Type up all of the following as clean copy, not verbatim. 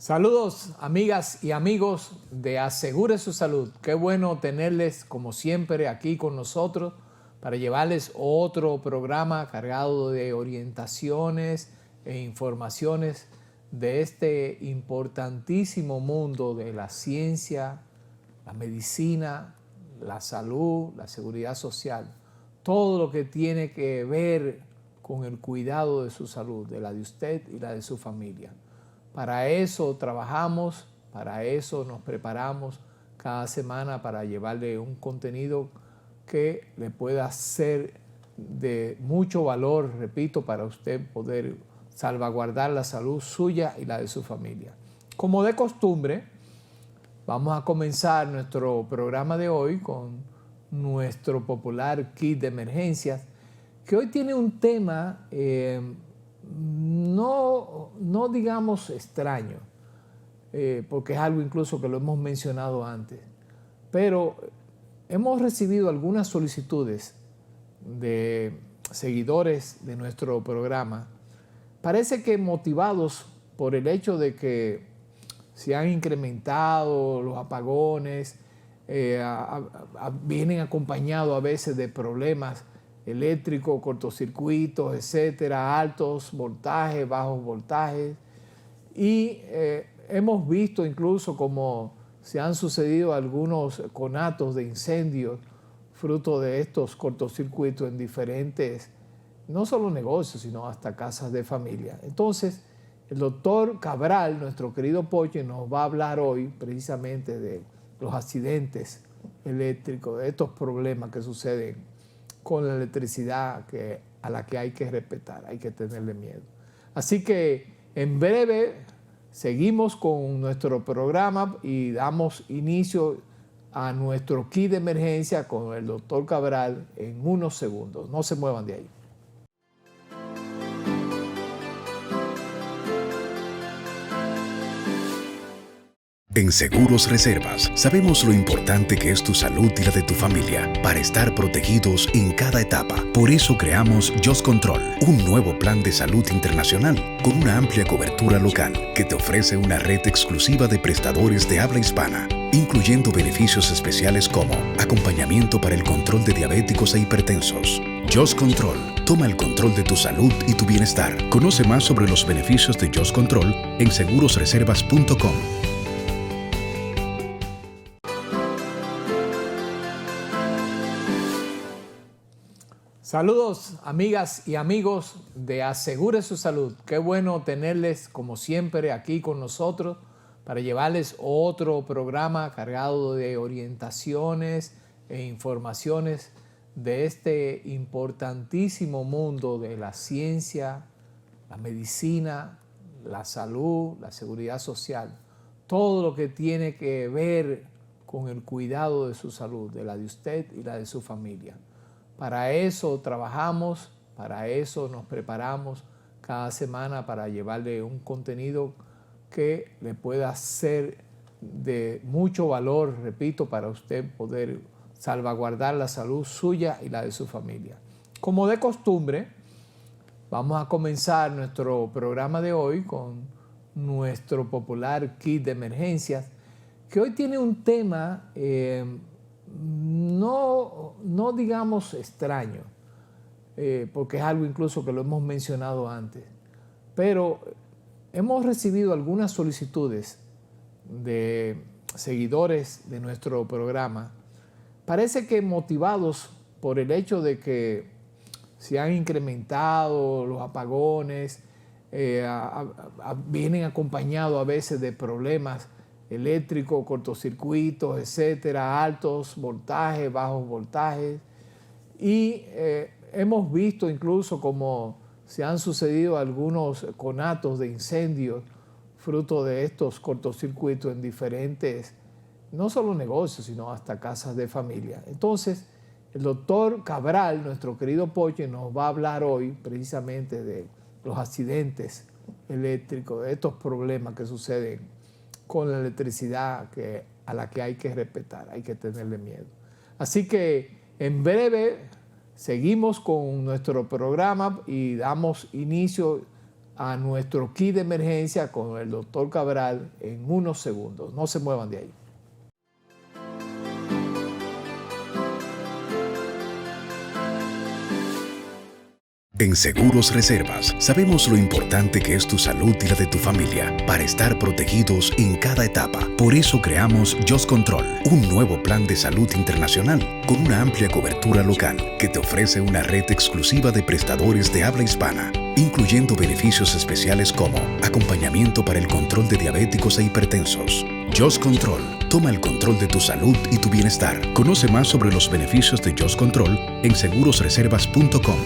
Saludos amigas y amigos de Asegure su Salud. Qué bueno tenerles como siempre aquí con nosotros para llevarles otro programa cargado de orientaciones e informaciones de este importantísimo mundo de la ciencia, la medicina, la salud, la seguridad social. Todo lo que tiene que ver con el cuidado de su salud, de la de usted y la de su familia. Para eso trabajamos, para eso nos preparamos cada semana para llevarle un contenido que le pueda ser de mucho valor, repito, para usted poder salvaguardar la salud suya y la de su familia. Como de costumbre, vamos a comenzar nuestro programa de hoy con nuestro popular kit de emergencias, que hoy tiene un tema no digamos extraño, porque es algo incluso que lo hemos mencionado antes, pero hemos recibido algunas solicitudes de seguidores de nuestro programa. Parece que motivados por el hecho de que se han incrementado los apagones, vienen acompañados a veces de problemas eléctricos, cortocircuitos, etcétera, altos voltajes, bajos voltajes. Y hemos visto incluso cómo se han sucedido algunos conatos de incendios fruto de estos cortocircuitos en diferentes, no solo negocios, sino hasta casas de familia. Entonces, el doctor Cabral, nuestro querido Poche, nos va a hablar hoy precisamente de los accidentes eléctricos, de estos problemas que suceden con la electricidad a la que hay que respetar, hay que tenerle miedo. Así que en breve seguimos con nuestro programa y damos inicio a nuestro kit de emergencia con el doctor Cabral en unos segundos. No se muevan de ahí. En Seguros Reservas sabemos lo importante que es tu salud y la de tu familia para estar protegidos en cada etapa. Por eso creamos Just Control, un nuevo plan de salud internacional con una amplia cobertura local que te ofrece una red exclusiva de prestadores de habla hispana, incluyendo beneficios especiales como acompañamiento para el control de diabéticos e hipertensos. Just Control, toma el control de tu salud y tu bienestar. Conoce más sobre los beneficios de Just Control en segurosreservas.com. Saludos amigas y amigos de Asegure su Salud. Qué bueno tenerles como siempre aquí con nosotros para llevarles otro programa cargado de orientaciones e informaciones de este importantísimo mundo de la ciencia, la medicina, la salud, la seguridad social. Todo lo que tiene que ver con el cuidado de su salud, de la de usted y la de su familia. Para eso trabajamos, para eso nos preparamos cada semana para llevarle un contenido que le pueda ser de mucho valor, repito, para usted poder salvaguardar la salud suya y la de su familia. Como de costumbre, vamos a comenzar nuestro programa de hoy con nuestro popular kit de emergencias, que hoy tiene un tema no digamos extraño, porque es algo incluso que lo hemos mencionado antes, pero hemos recibido algunas solicitudes de seguidores de nuestro programa. Parece que motivados por el hecho de que se han incrementado los apagones, vienen acompañados a veces de problemas eléctricos, cortocircuitos, etcétera, altos voltajes, bajos voltajes. Y hemos visto incluso cómo se han sucedido algunos conatos de incendios fruto de estos cortocircuitos en diferentes, no solo negocios, sino hasta casas de familia. Entonces, el doctor Cabral, nuestro querido Poche, nos va a hablar hoy precisamente de los accidentes eléctricos, de estos problemas que suceden con la electricidad a la que hay que respetar, hay que tenerle miedo. Así que en breve seguimos con nuestro programa y damos inicio a nuestro kit de emergencia con el doctor Cabral en unos segundos. No se muevan de ahí. En Seguros Reservas sabemos lo importante que es tu salud y la de tu familia para estar protegidos en cada etapa. Por eso creamos Just Control, un nuevo plan de salud internacional con una amplia cobertura local que te ofrece una red exclusiva de prestadores de habla hispana, incluyendo beneficios especiales como acompañamiento para el control de diabéticos e hipertensos. Just Control, toma el control de tu salud y tu bienestar. Conoce más sobre los beneficios de Just Control en segurosreservas.com.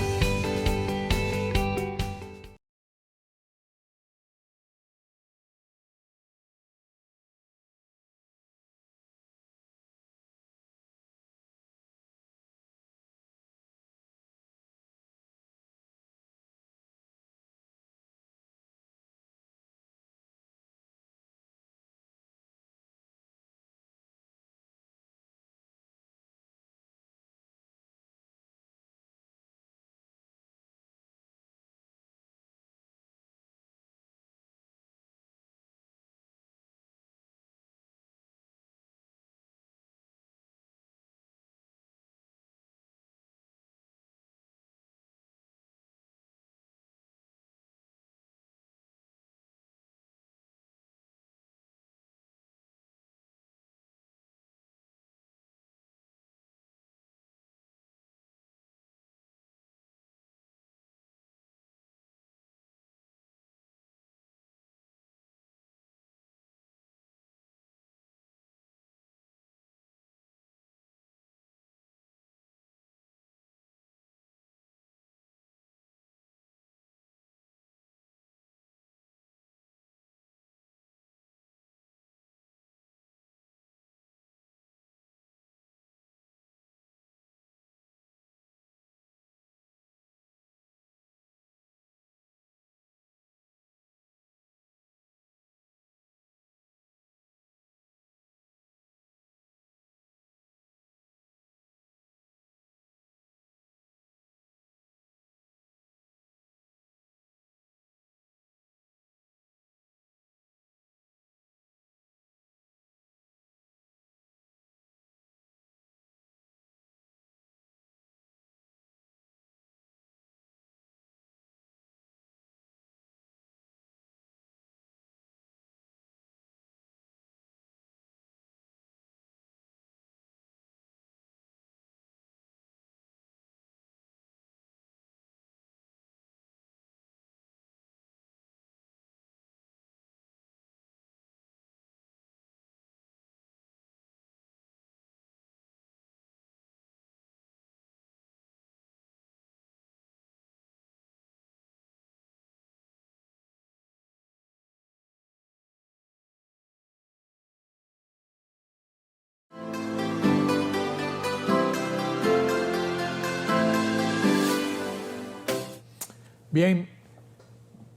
Bien,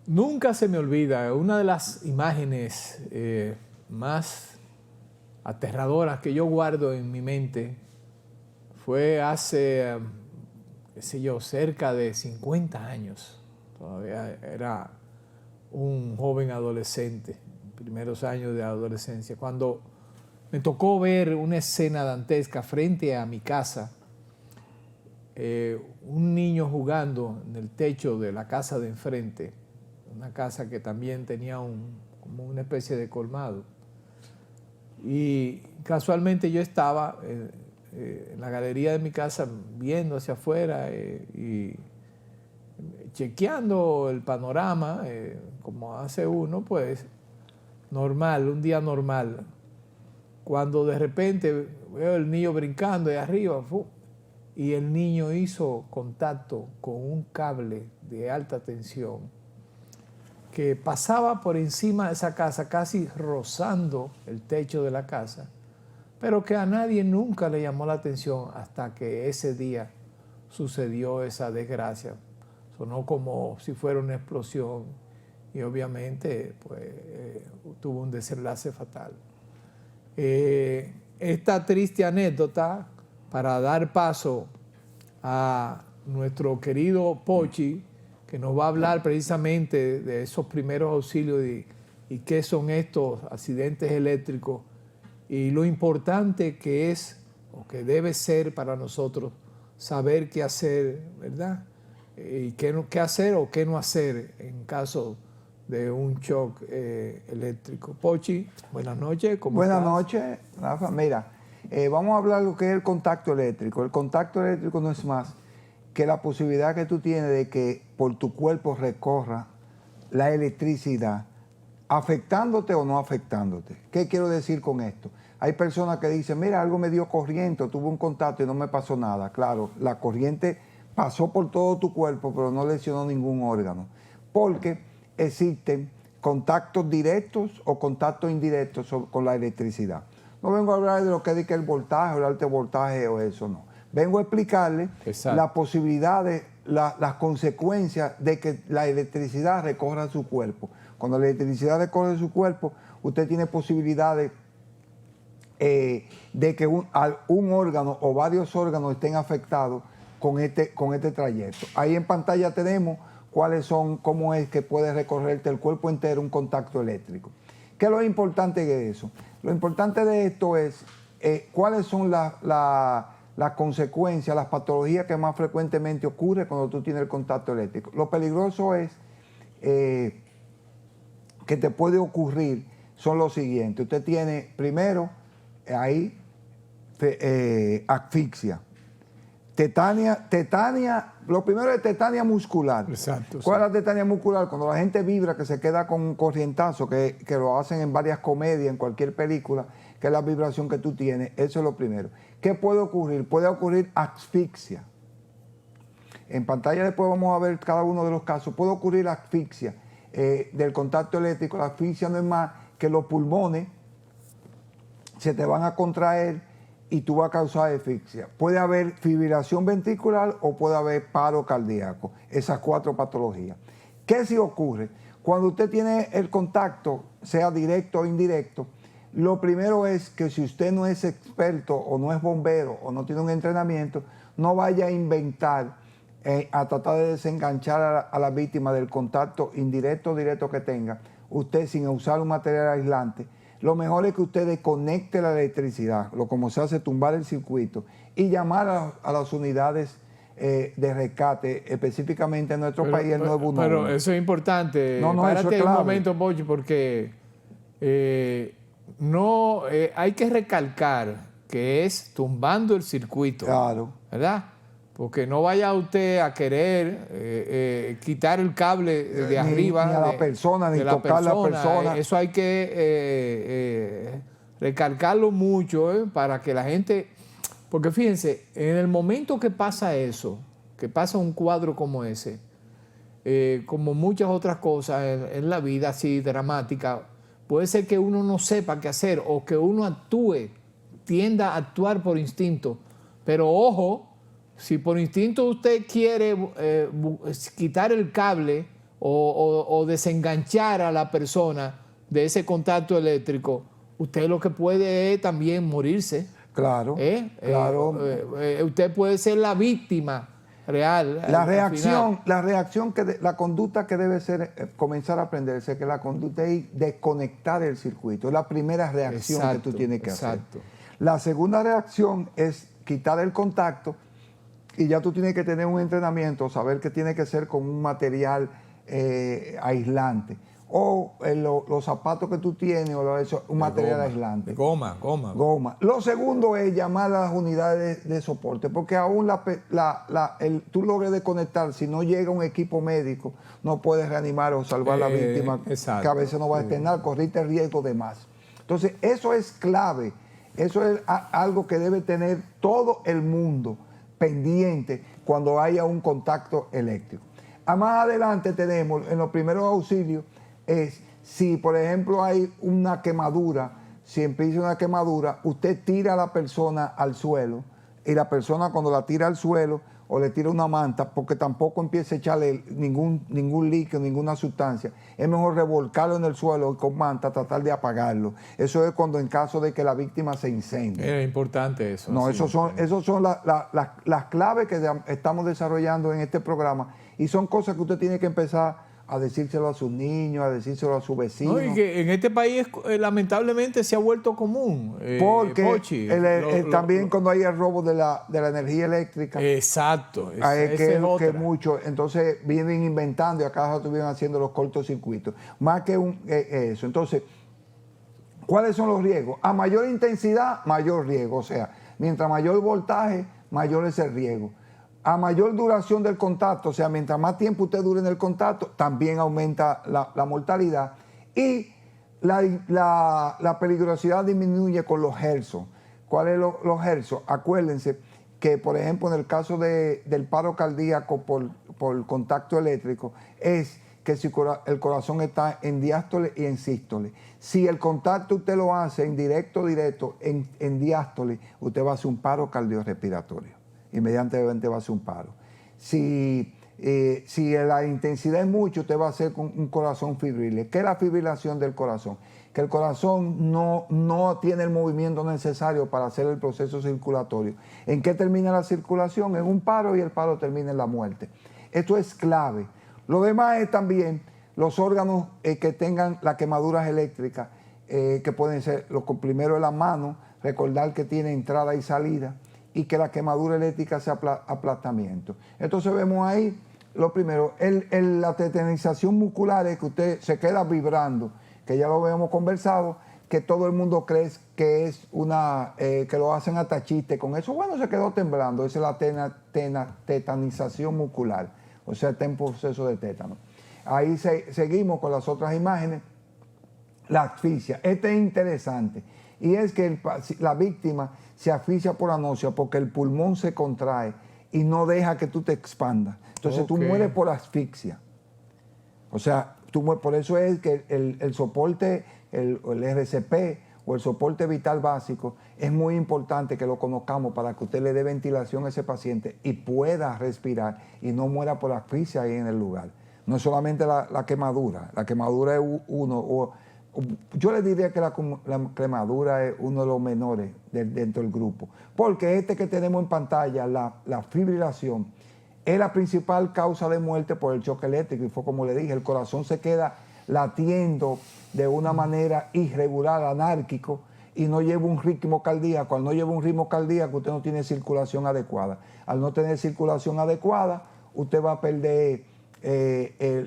nunca se me olvida, una de las imágenes más aterradoras que yo guardo en mi mente fue hace, qué sé yo, cerca de 50 años. Todavía era un joven adolescente, primeros años de adolescencia, cuando me tocó ver una escena dantesca frente a mi casa. Un niño jugando en el techo de la casa de enfrente, una casa que también tenía como una especie de colmado. Y casualmente yo estaba en la galería de mi casa viendo hacia afuera y chequeando el panorama, como hace uno, pues normal, un día normal. Cuando de repente veo el niño brincando de arriba, y el niño hizo contacto con un cable de alta tensión que pasaba por encima de esa casa, casi rozando el techo de la casa, pero que a nadie nunca le llamó la atención hasta que ese día sucedió esa desgracia. Sonó como si fuera una explosión y obviamente pues, tuvo un desenlace fatal. Esta triste anécdota, para dar paso a nuestro querido Pochi, que nos va a hablar precisamente de esos primeros auxilios y qué son estos accidentes eléctricos y lo importante que es o que debe ser para nosotros saber qué hacer, ¿verdad? Y qué hacer o qué no hacer en caso de un shock eléctrico. Pochi, buenas noches. ¿Cómo buenas estás? noches, Rafa. Mira, vamos a hablar de lo que es el contacto eléctrico. El contacto eléctrico no es más que la posibilidad que tú tienes de que por tu cuerpo recorra la electricidad, afectándote o no afectándote. ¿Qué quiero decir con esto? Hay personas que dicen, mira, algo me dio corriente, tuve un contacto y no me pasó nada. Claro, la corriente pasó por todo tu cuerpo, pero no lesionó ningún órgano. Porque existen contactos directos o contactos indirectos con la electricidad. No vengo a hablar de lo que es el voltaje o el alto voltaje o eso, no. Vengo a explicarle las posibilidades, las consecuencias de que la electricidad recorra su cuerpo. Cuando la electricidad recorre su cuerpo, usted tiene posibilidades de que un órgano o varios órganos estén afectados con este trayecto. Ahí en pantalla tenemos cómo es que puede recorrerte el cuerpo entero un contacto eléctrico. ¿Qué es lo importante de eso? Lo importante de esto es cuáles son las consecuencias, las patologías que más frecuentemente ocurren cuando tú tienes el contacto eléctrico. Lo peligroso es que te puede ocurrir son los siguientes. Usted tiene primero ahí asfixia. Tetania, lo primero es tetania muscular. Exacto. ¿Cuál es la tetania muscular? Cuando la gente vibra, que se queda con un corrientazo, que lo hacen en varias comedias, en cualquier película, que es la vibración que tú tienes, eso es lo primero. ¿Qué puede ocurrir? Puede ocurrir asfixia. En pantalla después vamos a ver cada uno de los casos. Puede ocurrir asfixia del contacto eléctrico. La asfixia no es más que los pulmones se te van a contraer y tú vas a causar asfixia. Puede haber fibrilación ventricular o puede haber paro cardíaco. Esas 4 patologías. ¿Qué si ocurre? Cuando usted tiene el contacto, sea directo o indirecto, lo primero es que si usted no es experto o no es bombero o no tiene un entrenamiento, no vaya a inventar a tratar de desenganchar a la víctima del contacto indirecto o directo que tenga, usted sin usar un material aislante. Lo mejor es que usted desconecte la electricidad, como se hace, tumbar el circuito y llamar a las unidades de rescate, específicamente en nuestro país, el 911. Pero eso es importante. Párate un momento, Pochi, porque hay que recalcar que es tumbando el circuito. Claro. ¿Verdad? Porque no vaya usted a querer quitar el cable de arriba. Ni a la persona, ni tocar la persona. Eso hay que recalcarlo mucho para que la gente... Porque fíjense, en el momento que pasa eso, que pasa un cuadro como ese, como muchas otras cosas en la vida así dramática, puede ser que uno no sepa qué hacer o que uno tienda a actuar por instinto. Pero ojo, si por instinto usted quiere quitar el cable o desenganchar a la persona de ese contacto eléctrico, usted lo que puede es también morirse. Claro, claro. Usted puede ser la víctima real. La conducta que debe ser comenzar a aprenderse, que la conducta es desconectar el circuito. Es la primera reacción que tú tienes que hacer. La segunda reacción es quitar el contacto. Y ya tú tienes que tener un entrenamiento, saber que tiene que ser con un material aislante. O los zapatos que tú tienes, un material aislante. Goma. Lo segundo es llamar a las unidades de soporte, porque aún tú logres desconectar, si no llega un equipo médico, no puedes reanimar o salvar a la víctima, que a veces no va a externar, corriste el riesgo de más. Entonces, eso es clave. Eso es algo que debe tener todo el mundo pendiente cuando haya un contacto eléctrico. Más adelante tenemos, en los primeros auxilios, si por ejemplo hay una quemadura, si empieza una quemadura, usted tira a la persona al suelo y la persona cuando la tira al suelo o le tira una manta, porque tampoco empiece a echarle ningún líquido, ninguna sustancia, es mejor revolcarlo en el suelo y con manta tratar de apagarlo. Eso es cuando en caso de que la víctima se incendie. Es importante eso. No, esos son las claves que estamos desarrollando en este programa Y son cosas que usted tiene que empezar a decírselo a sus niños, a decírselo a sus vecinos. No, y que en este país lamentablemente se ha vuelto común. Porque Pochi, también cuando hay el robo de la energía eléctrica. Exacto. Que mucho, entonces vienen inventando y acá estuvieron haciendo los cortocircuitos. Más que eso. Entonces, ¿cuáles son los riesgos? A mayor intensidad, mayor riesgo. O sea, mientras mayor voltaje, mayor es el riesgo. A mayor duración del contacto, o sea, mientras más tiempo usted dure en el contacto, también aumenta la mortalidad. Y la peligrosidad disminuye con los hercios. ¿Cuáles son los hercios? Acuérdense que, por ejemplo, en el caso del paro cardíaco por contacto eléctrico, es que si el corazón está en diástole y en sístole. Si el contacto usted lo hace en directo, en diástole, usted va a hacer un paro cardiorrespiratorio. Inmediatamente va a hacer un paro. Si la intensidad es mucho, usted va a hacer un corazón fibriles. ¿Qué es la fibrilación del corazón? Que el corazón no tiene el movimiento necesario para hacer el proceso circulatorio. ¿En qué termina la circulación? En un paro, y el paro termina en la muerte. Esto es clave. Lo demás es también los órganos que tengan las quemaduras eléctricas, que pueden ser, primero en las manos, recordar que tiene entrada y salida, y que la quemadura eléctrica sea aplastamiento. Entonces vemos ahí, lo primero, la tetanización muscular es que usted se queda vibrando, que ya lo habíamos conversado, que todo el mundo cree que es que lo hacen hasta chiste con eso. Bueno, se quedó temblando, esa es la tetanización muscular, o sea, está en proceso de tétano. Ahí seguimos con las otras imágenes. La asfixia, este es interesante, y es que la víctima se asfixia por anosmia porque el pulmón se contrae y no deja que tú te expandas. Entonces tú mueres por asfixia. O sea, por eso es que el soporte, el RCP o el soporte vital básico, es muy importante que lo conozcamos para que usted le dé ventilación a ese paciente y pueda respirar y no muera por asfixia ahí en el lugar. No es solamente la quemadura es uno. Yo le diría que la quemadura es uno de los menores dentro del grupo, porque que tenemos en pantalla, la fibrilación, es la principal causa de muerte por el choque eléctrico, y fue como le dije, el corazón se queda latiendo de una manera irregular, anárquico, y no lleva un ritmo cardíaco. Al no llevar un ritmo cardíaco, usted no tiene circulación adecuada. Al no tener circulación adecuada, usted va a perder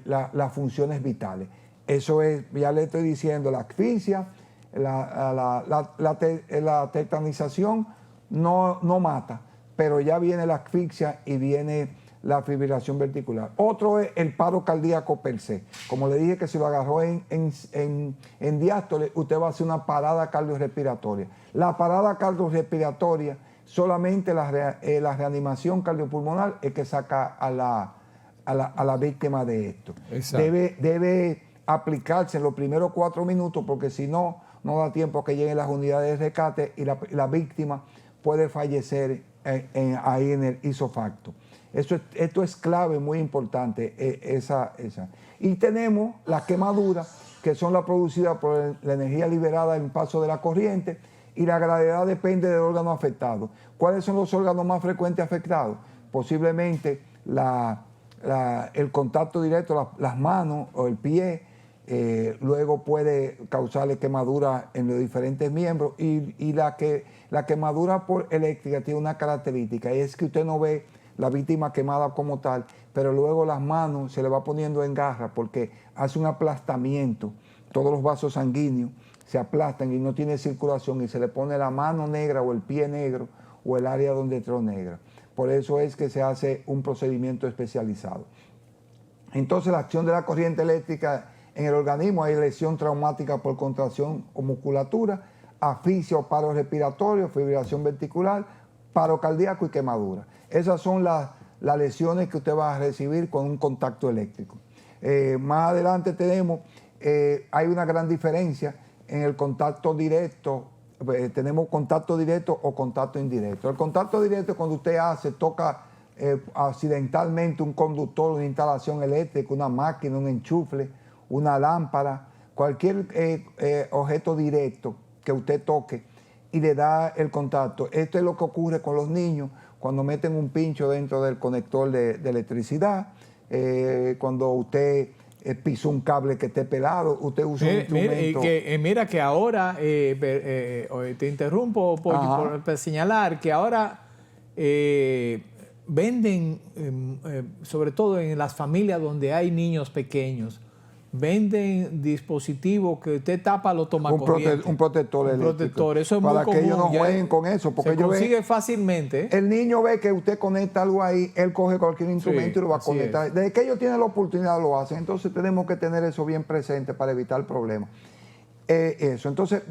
las funciones vitales. Eso es, ya le estoy diciendo, la asfixia, la tetanización no mata, pero ya viene la asfixia y viene la fibrilación ventricular. Otro es el paro cardíaco per se. Como le dije, que si lo agarró en diástole, usted va a hacer una parada cardiorrespiratoria. La parada cardiorrespiratoria, solamente la reanimación cardiopulmonar es que saca a la víctima de esto. Debe aplicarse en los primeros 4 minutos, porque si no da tiempo a que lleguen las unidades de rescate y la víctima puede fallecer ahí en el isofacto. Esto es clave, muy importante, esa. Y tenemos las quemaduras, que son las producidas por la energía liberada en paso de la corriente, y la gravedad depende del órgano afectado. ¿Cuáles son los órganos más frecuentes afectados? Posiblemente el contacto directo, las manos o el pie. Luego puede causarle quemadura en los diferentes miembros, y la quemadura por eléctrica tiene una característica, y es que usted no ve la víctima quemada como tal, pero luego las manos se le va poniendo en garra porque hace un aplastamiento, todos los vasos sanguíneos se aplastan y no tiene circulación, y se le pone la mano negra o el pie negro o el área donde entró negra. Por eso es que se hace un procedimiento especializado. Entonces, la acción de la corriente eléctrica en el organismo: hay lesión traumática por contracción o musculatura, asfixia o paro respiratorio, fibrilación ventricular, paro cardíaco y quemadura. Esas son las lesiones que usted va a recibir con un contacto eléctrico. Más adelante hay una gran diferencia en el contacto directo. Tenemos contacto directo o contacto indirecto. El contacto directo es cuando usted toca accidentalmente un conductor, una instalación eléctrica, una máquina, un enchufle, una lámpara, cualquier objeto directo que usted toque y le da el contacto. Esto es lo que ocurre con los niños cuando meten un pincho dentro del conector de electricidad, cuando usted pisó un cable que esté pelado, usted usa un instrumento. Mira que ahora, te interrumpo por señalar que ahora venden, sobre todo en las familias donde hay niños pequeños, venden dispositivos que usted tapa los tomacorriente. Un protector eléctrico. Protector, eso es para muy común. Que ellos no jueguen con eso. Porque se consigue fácilmente. El niño ve que usted conecta algo ahí, él coge cualquier instrumento y lo va a conectar. Desde que ellos tienen la oportunidad lo hacen. Entonces tenemos que tener eso bien presente para evitar problemas. Eso. Entonces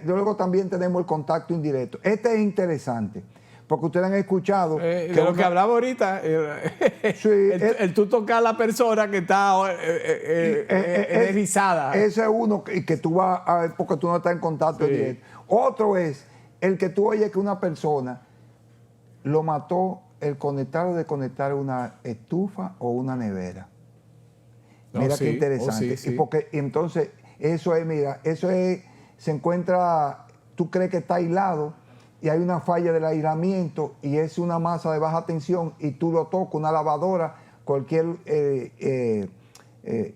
luego también tenemos el contacto indirecto. Este es interesante. Porque ustedes han escuchado... de lo que hablaba ahorita, el tú tocar a la persona que está energizada. Ese es uno que tú vas a ver porque tú no estás en contacto directo. Otro es el que tú oyes que una persona lo mató el conectar o desconectar una estufa o una nevera. Mira qué interesante. Y entonces, eso es, se encuentra, tú crees que está aislado, y hay una falla del aislamiento y es una masa de baja tensión y tú lo tocas, una lavadora, cualquier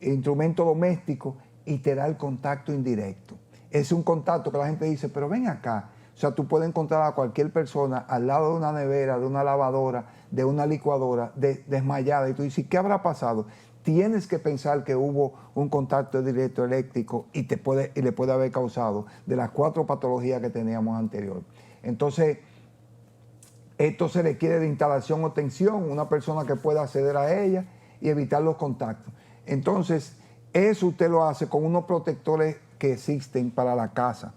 instrumento doméstico y te da el contacto indirecto. Es un contacto que la gente dice, pero ven acá. O sea, tú puedes encontrar a cualquier persona al lado de una nevera, de una lavadora, de una licuadora, desmayada y tú dices, ¿qué habrá pasado? Tienes que pensar que hubo un contacto directo eléctrico y le puede haber causado de las 4 patologías que teníamos anterior. Entonces, esto se requiere de instalación o tensión, una persona que pueda acceder a ella y evitar los contactos. Entonces, eso usted lo hace con unos protectores que existen para la casa,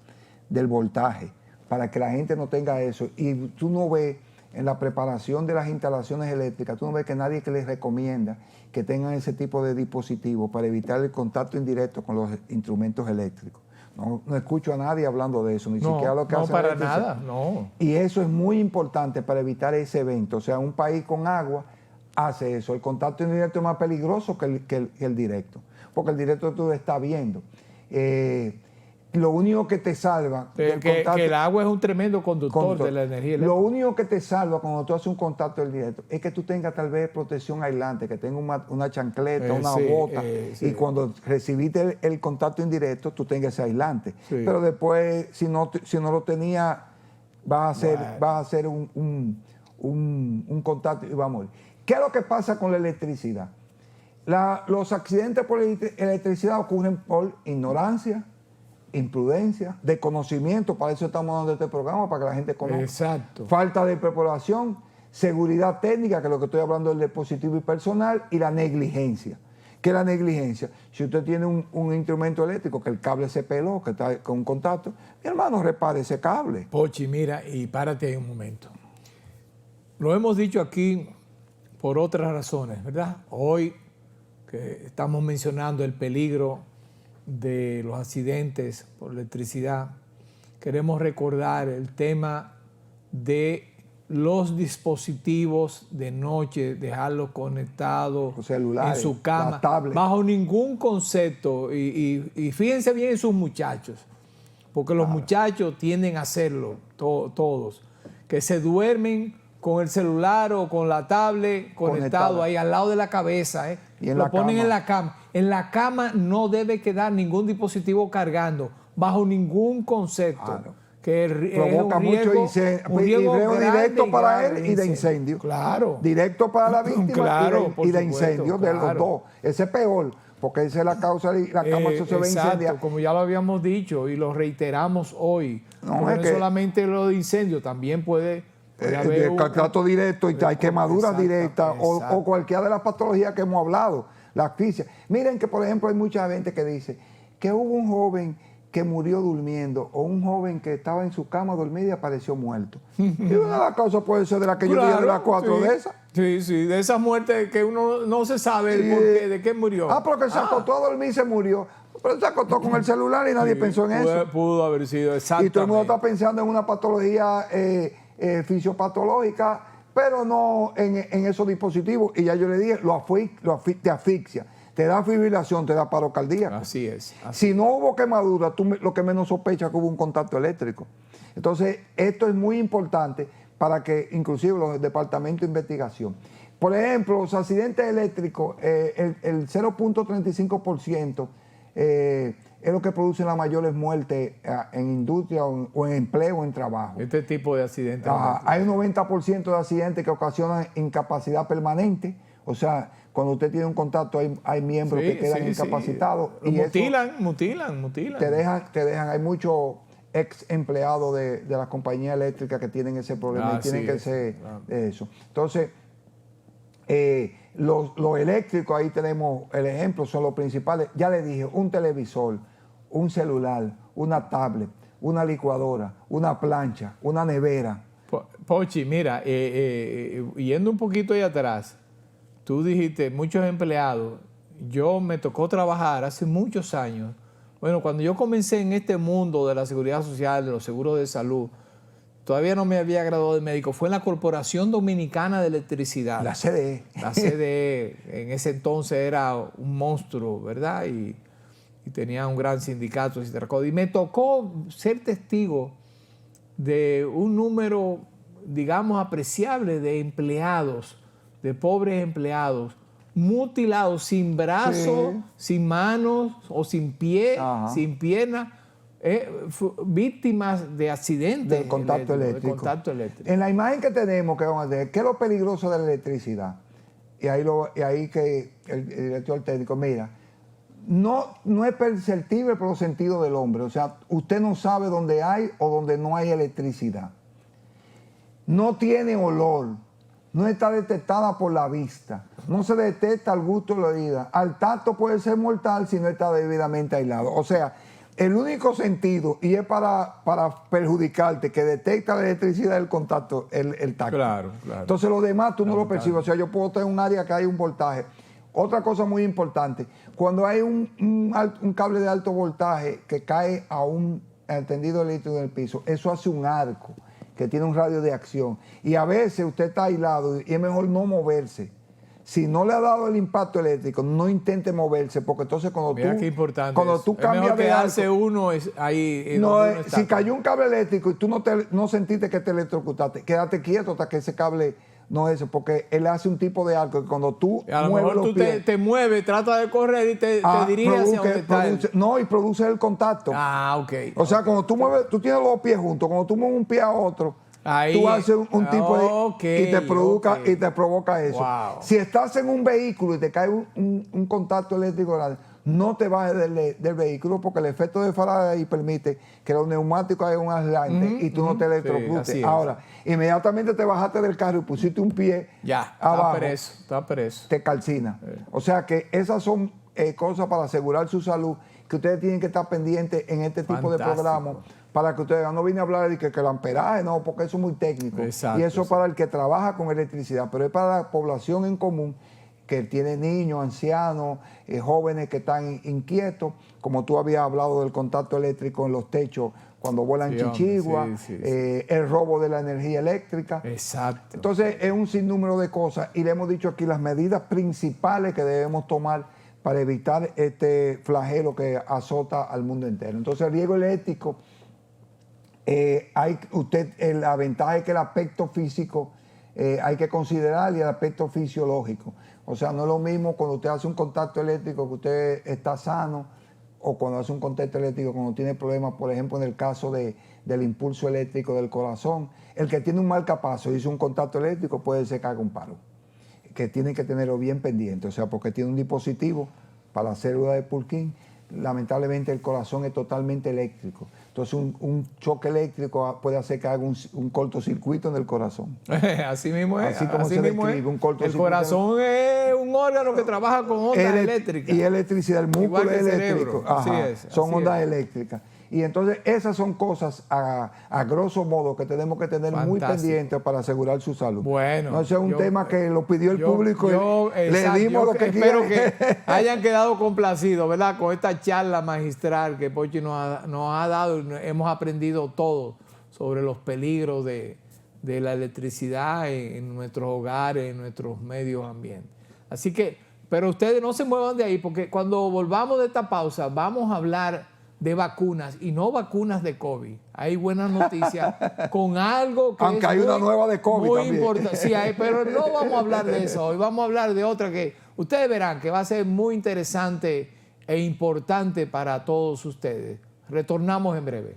del voltaje, para que la gente no tenga eso. Y tú no ves en la preparación de las instalaciones eléctricas, tú no ves que nadie que les recomienda que tengan ese tipo de dispositivos para evitar el contacto indirecto con los instrumentos eléctricos. No escucho a nadie hablando de eso, ni siquiera lo que hace. No, para nada, no. Y eso es muy importante para evitar ese evento. O sea, un país con agua hace eso. El contacto indirecto es más peligroso que el directo, porque el directo tú lo estás viendo. Lo único que te salva... que el agua es un tremendo conductor de la energía eléctrica. Lo único que te salva cuando tú haces un contacto del directo es que tú tengas tal vez protección aislante, que tengas una chancleta, una bota, y cuando recibiste el contacto indirecto, tú tengas ese aislante. Sí. Pero después, si no lo tenías, vas a hacer un contacto y vas a morir. ¿Qué es lo que pasa con la electricidad? Los accidentes por electricidad ocurren por ignorancia, imprudencia, desconocimiento, para eso estamos dando este programa, para que la gente conozca. Exacto. Falta de preparación, seguridad técnica, que es lo que estoy hablando del dispositivo y personal, y la negligencia. ¿Qué es la negligencia? Si usted tiene un instrumento eléctrico, que el cable se peló, que está con un contacto, mi hermano, repare ese cable. Pochi, mira, y párate ahí un momento. Lo hemos dicho aquí por otras razones, ¿verdad? Hoy que estamos mencionando el peligro de los accidentes por electricidad, queremos recordar el tema de los dispositivos de noche, dejarlos conectados en su cama, bajo ningún concepto. Y fíjense bien en sus muchachos, porque los muchachos tienden a hacerlo, todos, que se duermen con el celular o con la tablet conectado ahí al lado de la cabeza, y lo ponen en la cama. En la cama no debe quedar ningún dispositivo cargando, bajo ningún concepto. Que provoca mucho riesgo directo para él y de incendio. Claro. Directo para la víctima y de incendio, de los dos. Ese es peor, porque esa es la causa y la cama se va a incendiar. Como ya lo habíamos dicho y lo reiteramos hoy. No es solamente lo de incendio, también puede haber contacto directo y hay quemaduras directas o cualquiera de las patologías que hemos hablado, la asfixia. Miren que, por ejemplo, hay mucha gente que dice que hubo un joven que murió durmiendo o un joven que estaba en su cama dormido y apareció muerto. Y una de las causas puede ser de la que yo dije de las 4 de esas. Sí, de esas muertes que uno no se sabe el porqué, de qué murió. Porque se acostó a dormir y se murió. Pero se acostó con el celular y nadie pensó en eso. Pudo haber sido, exactamente. Y todo el mundo está pensando en una patología fisiopatológica, pero no en esos dispositivos. Y ya yo le dije, te asfixia, te da fibrilación, te da paro cardíaco. Así es. Si no hubo quemadura, tú lo que menos sospechas es que hubo un contacto eléctrico. Entonces, esto es muy importante para que, inclusive, los departamentos de investigación. Por ejemplo, los accidentes eléctricos, el 0.35% es lo que produce las mayores muertes en industria o en empleo o en trabajo. Este tipo de accidentes. Hay un 90% de accidentes que ocasionan incapacidad permanente. O sea, cuando usted tiene un contacto hay miembros que quedan incapacitados. Sí. Y mutilan. Te dejan. Hay muchos ex empleados de las compañías eléctricas que tienen ese problema y tienen que ser eso. Entonces, los eléctricos, ahí tenemos el ejemplo, son los principales. Ya le dije, un televisor, un celular, una tablet, una licuadora, una plancha, una nevera. Pochi, mira, yendo un poquito ahí atrás, tú dijiste muchos empleados. Yo me tocó trabajar hace muchos años. Bueno, cuando yo comencé en este mundo de la seguridad social, de los seguros de salud, todavía no me había graduado de médico. Fue en la Corporación Dominicana de Electricidad. La CDE. La CDE. En ese entonces era un monstruo, ¿verdad? Y tenía un gran sindicato. Y me tocó ser testigo de un número, digamos, apreciable de empleados, de pobres empleados, mutilados, sin brazos, sin manos o sin pie, sin piernas, víctimas de accidentes del contacto eléctrico. En la imagen que tenemos, que vamos a ver, ¿qué es lo peligroso de la electricidad? Y ahí que el director técnico, mira, no es perceptible por los sentidos del hombre. O sea, usted no sabe dónde hay o dónde no hay electricidad. No tiene olor. No está detectada por la vista. No se detecta al gusto de la oída. Al tacto puede ser mortal si no está debidamente aislado. O sea, el único sentido, y es para perjudicarte, que detecta la electricidad del contacto, el tacto. Claro. Entonces los demás tú no lo percibes. O sea, yo puedo tener un área que hay un voltaje. Otra cosa muy importante, cuando hay un cable de alto voltaje que cae a un tendido eléctrico en el piso, eso hace un arco que tiene un radio de acción. Y a veces usted está aislado y es mejor no moverse. Si no le ha dado el impacto eléctrico, no intente moverse, porque entonces cuando tú cambias de arco, uno ahí. Si cayó un cable eléctrico y tú no sentiste que te electrocutaste, quédate quieto hasta que ese cable no es eso, porque él hace un tipo de arco que cuando tú mueves los pies, tú te mueves, trata de correr y te diriges hacia donde está y produce el contacto. Ok. O sea, cuando tú mueves, tú tienes los pies juntos, cuando tú mueves un pie a otro, ahí, tú haces un tipo de... y te provoca eso. Wow. Si estás en un vehículo y te cae un contacto eléctrico grande, no te bajes del vehículo, porque el efecto de Faraday permite que los neumáticos hagan un aislante y tú no te electrocutes. Sí, ahora, inmediatamente te bajaste del carro y pusiste un pie abajo, está preso. te calcina. O sea que esas son cosas para asegurar su salud, que ustedes tienen que estar pendientes en este tipo de programas, para que ustedes no vienen a hablar de que el amperaje, no, porque eso es muy técnico. Exacto, y eso es para el que trabaja con electricidad, pero es para la población en común, que tiene niños, ancianos, jóvenes que están inquietos, como tú habías hablado del contacto eléctrico en los techos cuando vuelan chichiguas, el robo de la energía eléctrica. Exacto. Entonces es un sinnúmero de cosas, y le hemos dicho aquí las medidas principales que debemos tomar para evitar este flagelo que azota al mundo entero. Entonces el riesgo eléctrico, la ventaja es que el aspecto físico hay que considerar, y el aspecto fisiológico. O sea, no es lo mismo cuando usted hace un contacto eléctrico que usted está sano, o cuando hace un contacto eléctrico cuando tiene problemas, por ejemplo, en el caso del impulso eléctrico del corazón. El que tiene un marcapaso y hizo un contacto eléctrico puede ser que haga un paro, que tiene que tenerlo bien pendiente. O sea, porque tiene un dispositivo para la célula de Purkinje. Lamentablemente el corazón es totalmente eléctrico. Entonces un choque eléctrico puede hacer que haga un cortocircuito en el corazón. Así mismo es. Así como se describe un cortocircuito. El corazón es un órgano que trabaja con ondas eléctricas. Y electricidad, el músculo es eléctrico. Son ondas es. eléctricas. Y entonces esas son cosas a grosso modo que tenemos que tener muy pendientes para asegurar su salud. Bueno. No, ese es un tema que lo pidió el público y le dimos lo que espero que hayan quedado complacidos, ¿verdad? Con esta charla magistral que Pochi nos ha dado. Hemos aprendido todo sobre los peligros de la electricidad en nuestros hogares, en nuestros medios ambientes. Así que, pero ustedes no se muevan de ahí, porque cuando volvamos de esta pausa vamos a hablar de vacunas, y no vacunas de COVID. Hay buenas noticias con algo que aunque hay una nueva de COVID muy también. importante. Sí, pero no vamos a hablar de eso hoy, vamos a hablar de otra que ustedes verán que va a ser muy interesante e importante para todos ustedes. Retornamos en breve.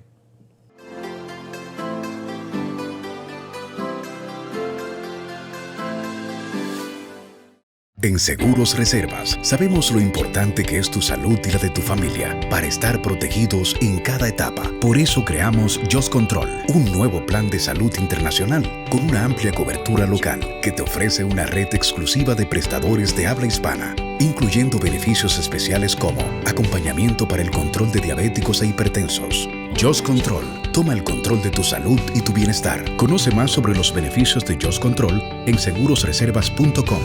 En Seguros Reservas sabemos lo importante que es tu salud y la de tu familia para estar protegidos en cada etapa. Por eso creamos Just Control, un nuevo plan de salud internacional con una amplia cobertura local que te ofrece una red exclusiva de prestadores de habla hispana, incluyendo beneficios especiales como acompañamiento para el control de diabéticos e hipertensos. Just Control, toma el control de tu salud y tu bienestar. Conoce más sobre los beneficios de Just Control en segurosreservas.com.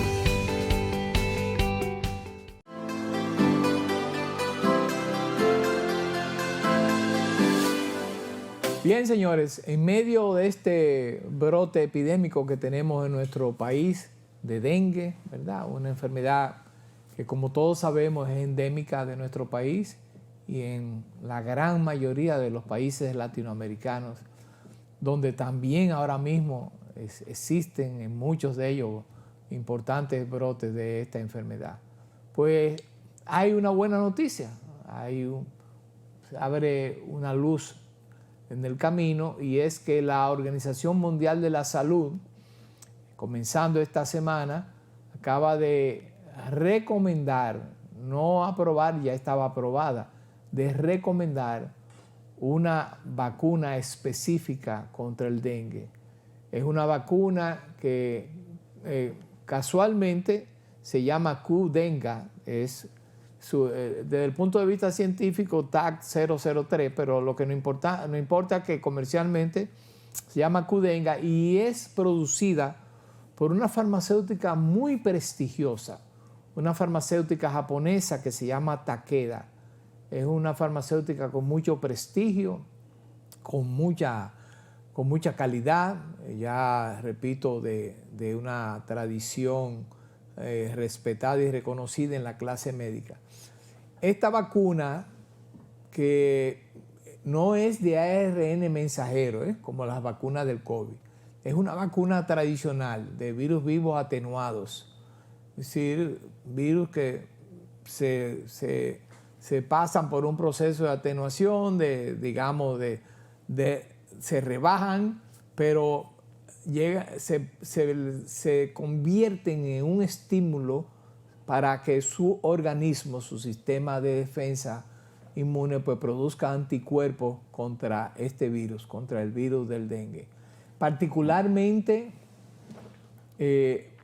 Bien, señores, en medio de este brote epidémico que tenemos en nuestro país de dengue, ¿verdad? Una enfermedad que, como todos sabemos, es endémica de nuestro país y en la gran mayoría de los países latinoamericanos, donde también ahora mismo existen en muchos de ellos importantes brotes de esta enfermedad. Pues hay una buena noticia, se abre una luz en el camino, y es que la Organización Mundial de la Salud, comenzando esta semana, acaba de recomendar, no aprobar, ya estaba aprobada, de recomendar una vacuna específica contra el dengue. Es una vacuna que casualmente se llama Qdenga, desde el punto de vista científico TAC 003, pero lo que no importa que comercialmente se llama Qdenga y es producida por una farmacéutica muy prestigiosa, una farmacéutica japonesa que se llama Takeda. Es una farmacéutica con mucho prestigio, con mucha calidad, ya repito, de una tradición respetada y reconocida en la clase médica. Esta vacuna, que no es de ARN mensajero, como las vacunas del COVID, es una vacuna tradicional de virus vivos atenuados, es decir, virus que se pasan por un proceso de atenuación, se rebajan, pero se convierten en un estímulo para que su organismo, su sistema de defensa inmune, pues produzca anticuerpos contra este virus, contra el virus del dengue. Particularmente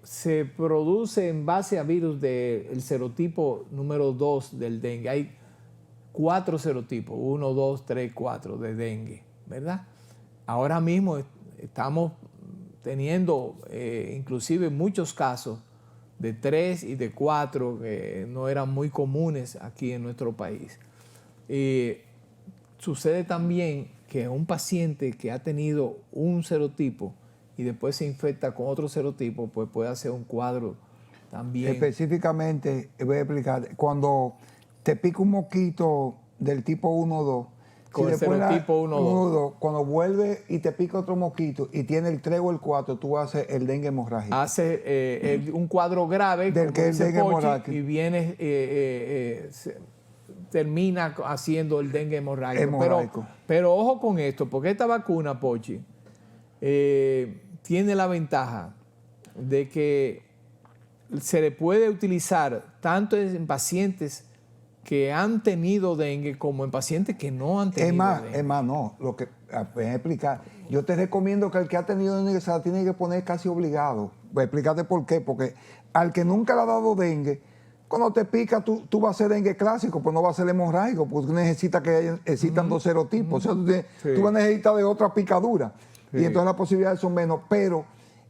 se produce en base a virus del serotipo número 2 del dengue. Hay 4 serotipos, 1, 2, 3, 4 de dengue, ¿verdad? Ahora mismo estamos teniendo inclusive muchos casos de 3 y de 4 que no eran muy comunes aquí en nuestro país. Sucede también que un paciente que ha tenido un serotipo y después se infecta con otro serotipo, pues puede hacer un cuadro también. Específicamente, voy a explicar, cuando te pica un mosquito del tipo 1 o 2, con el serotipo 1 o 2, cuando vuelve y te pica otro mosquito y tiene el 3 o el 4, tú haces el dengue hemorrágico. Hace un cuadro grave del que es el dengue hemorrágico. Y viene, termina haciendo el dengue hemorrágico. Pero ojo con esto, porque esta vacuna, Pochi, tiene la ventaja de que se le puede utilizar tanto en pacientes que han tenido dengue como en pacientes que no han tenido dengue. Es más, no, lo que voy a explicar. Yo te recomiendo que el que ha tenido dengue se la tiene que poner casi obligado. Voy a explicarte por qué. Porque al que nunca le ha dado dengue, cuando te pica, tú vas a hacer dengue clásico, pues no va a ser hemorrágico, porque tú necesitas que existan dos serotipos. O sea, tú vas a necesitar de otra picadura. Sí. Y entonces las posibilidades son menos. Pero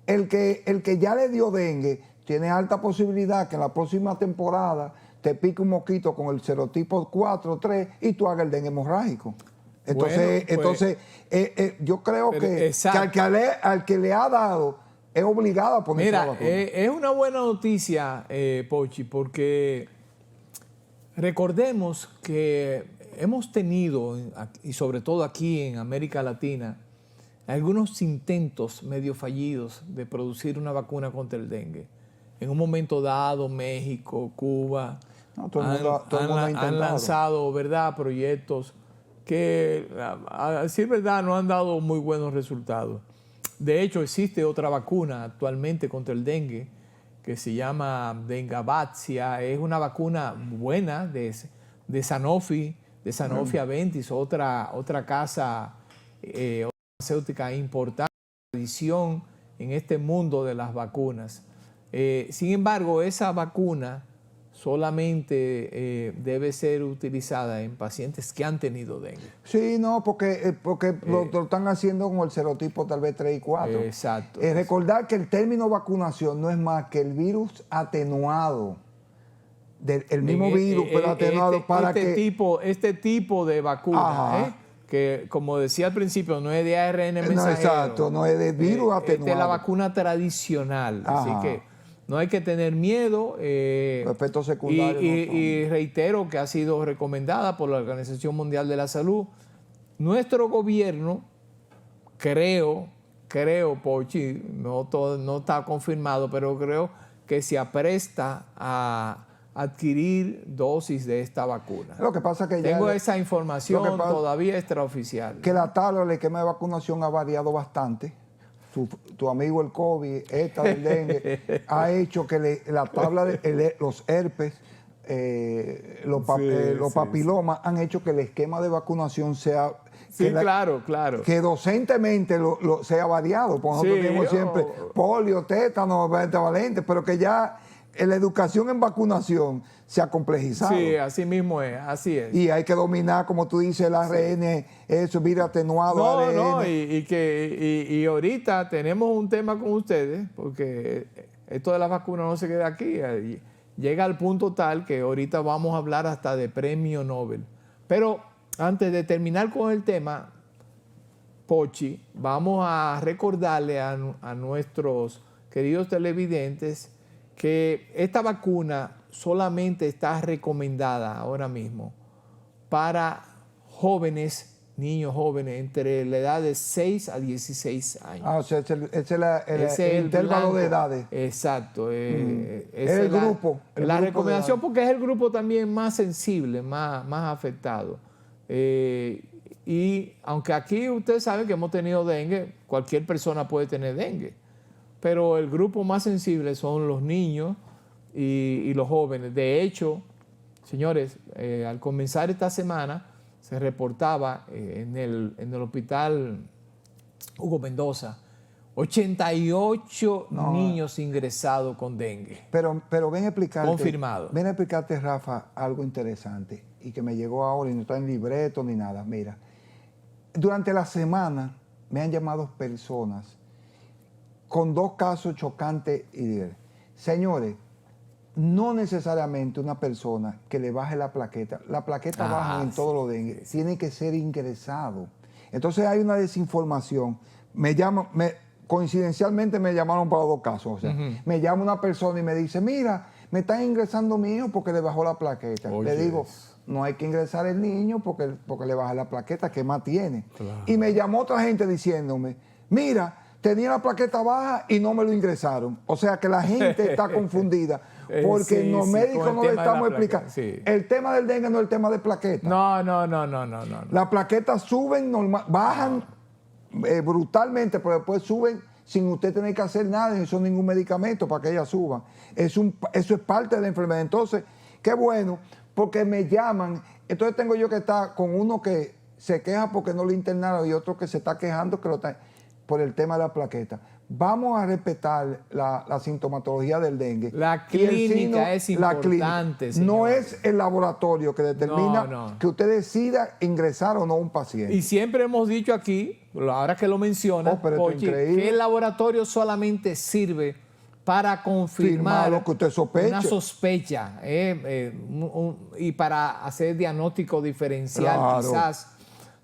el que ya le dio dengue, tiene alta posibilidad que en la próxima temporada te pique un mosquito con el serotipo 4, 3 y tú hagas el dengue hemorrágico. Entonces, yo creo que al que le ha dado es obligado a ponerse la vacuna. Es una buena noticia, Pochi, porque recordemos que hemos tenido, y sobre todo aquí en América Latina, algunos intentos medio fallidos de producir una vacuna contra el dengue. En un momento dado, México, Cuba, han lanzado, ¿verdad?, proyectos que, a decir verdad, no han dado muy buenos resultados. De hecho, existe otra vacuna actualmente contra el dengue que se llama Dengavaxia. Es una vacuna buena de Sanofi, Aventis, otra casa farmacéutica importante, tradición en este mundo de las vacunas. Sin embargo, esa vacuna solamente debe ser utilizada en pacientes que han tenido dengue. Sí, no, porque lo están haciendo con el serotipo tal vez 3 y 4. Exacto. Recordar que el término vacunación no es más que el virus atenuado. El mismo virus, pero atenuado este tipo de vacuna, que como decía al principio, no es de ARN mensajero. No, exacto, no es de virus atenuado. Esta es la vacuna tradicional, así que no hay que tener miedo. Efectos secundarios. Y reitero que ha sido recomendada por la Organización Mundial de la Salud. Nuestro gobierno, creo, Pochi, no está confirmado, pero creo que se apresta a adquirir dosis de esta vacuna. Lo que pasa es que tengo esa información todavía extraoficial. Que la tabla del esquema de vacunación ha variado bastante. Tu amigo el COVID, esta del dengue, ha hecho que la tabla de los herpes, los papilomas, han hecho que el esquema de vacunación sea... claro. Que docentemente sea variado. Porque nosotros tenemos siempre polio, tétano, pentavalente, pero que ya la educación en vacunación se ha complejizado. Sí, así mismo es, así es. Y hay que dominar, como tú dices, el ARN, eso, vir atenuado, ARN. Y ahorita tenemos un tema con ustedes, porque esto de las vacunas no se queda aquí. Llega al punto tal que ahorita vamos a hablar hasta de premio Nobel. Pero antes de terminar con el tema, Pochi, vamos a recordarle a nuestros queridos televidentes que esta vacuna solamente está recomendada ahora mismo para niños jóvenes entre la edad de 6 a 16 años. O sea, ese es el intervalo de edades. Exacto. Es el grupo. La recomendación, porque es el grupo también más sensible, más afectado. Y aunque aquí ustedes saben que hemos tenido dengue, cualquier persona puede tener dengue. Pero el grupo más sensible son los niños y los jóvenes. De hecho, señores, al comenzar esta semana se reportaba en el hospital Hugo Mendoza 88 niños ingresados con dengue. Pero ven a explicarte. Confirmado. Ven a explicarte, Rafa, algo interesante y que me llegó ahora y no está en libreto ni nada. Mira, durante la semana me han llamado personas con 2 casos chocantes y señores, no necesariamente una persona que le baje la plaqueta baja en todos los dengue, tiene que ser ingresado. Entonces hay una desinformación. Coincidencialmente me llamaron para 2 casos. O sea, me llama una persona y me dice, mira, me están ingresando mi hijo porque le bajó la plaqueta. Le digo, no hay que ingresar el niño porque le baja la plaqueta, ¿qué más tiene? Claro. Y me llamó otra gente diciéndome, mira, tenía la plaqueta baja y no me lo ingresaron. O sea que la gente está confundida porque los médicos no le estamos explicando. El tema del dengue no es el tema de plaqueta. No. Las plaquetas suben, bajan brutalmente, pero después suben sin usted tener que hacer nada, eso ningún medicamento para que ellas suban. Eso es parte de la enfermedad. Entonces, qué bueno, porque me llaman. Entonces tengo yo que estar con uno que se queja porque no le internaron y otro que se está quejando que por el tema de la plaqueta. Vamos a respetar la sintomatología del dengue. La clínica es importante, no es el laboratorio que determina que usted decida ingresar o no a un paciente. Y siempre hemos dicho aquí, ahora que lo menciona, Pochi, que el laboratorio solamente sirve para confirmar lo que usted sospeche. Una sospecha y para hacer diagnóstico diferencial quizás.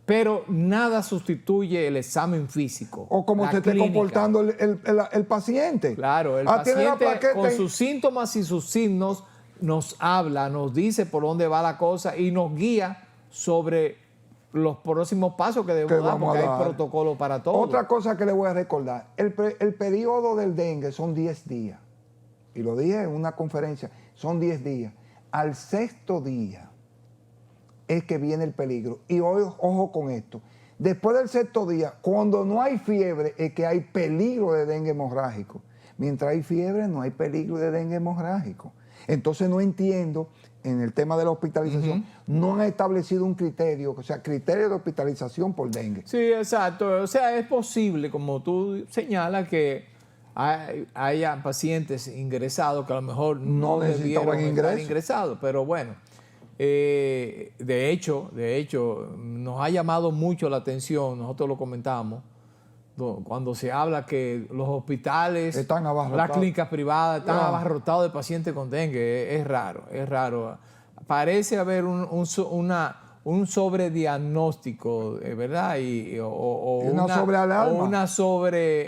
Pero nada sustituye el examen físico. O cómo se esté comportando el paciente. Claro, el paciente con sus síntomas y sus signos nos habla, nos dice por dónde va la cosa y nos guía sobre los próximos pasos que debemos dar, porque hay protocolo para todo. Otra cosa que le voy a recordar, el periodo del dengue son 10 días. Y lo dije en una conferencia, son 10 días. Al 6º día es que viene el peligro. Y hoy, ojo con esto, después del 6º día, cuando no hay fiebre, es que hay peligro de dengue hemorrágico. Mientras hay fiebre, no hay peligro de dengue hemorrágico. Entonces no entiendo, en el tema de la hospitalización, no han establecido un criterio, o sea, criterio de hospitalización por dengue. Sí, exacto. O sea, es posible, como tú señalas, que haya pacientes ingresados que a lo mejor no debieron estar ingresados, pero bueno, de hecho, nos ha llamado mucho la atención, nosotros lo comentamos, cuando se habla que los hospitales, las clínicas privadas están abarrotados de pacientes con dengue. Es raro. Parece haber un sobrediagnóstico, ¿verdad?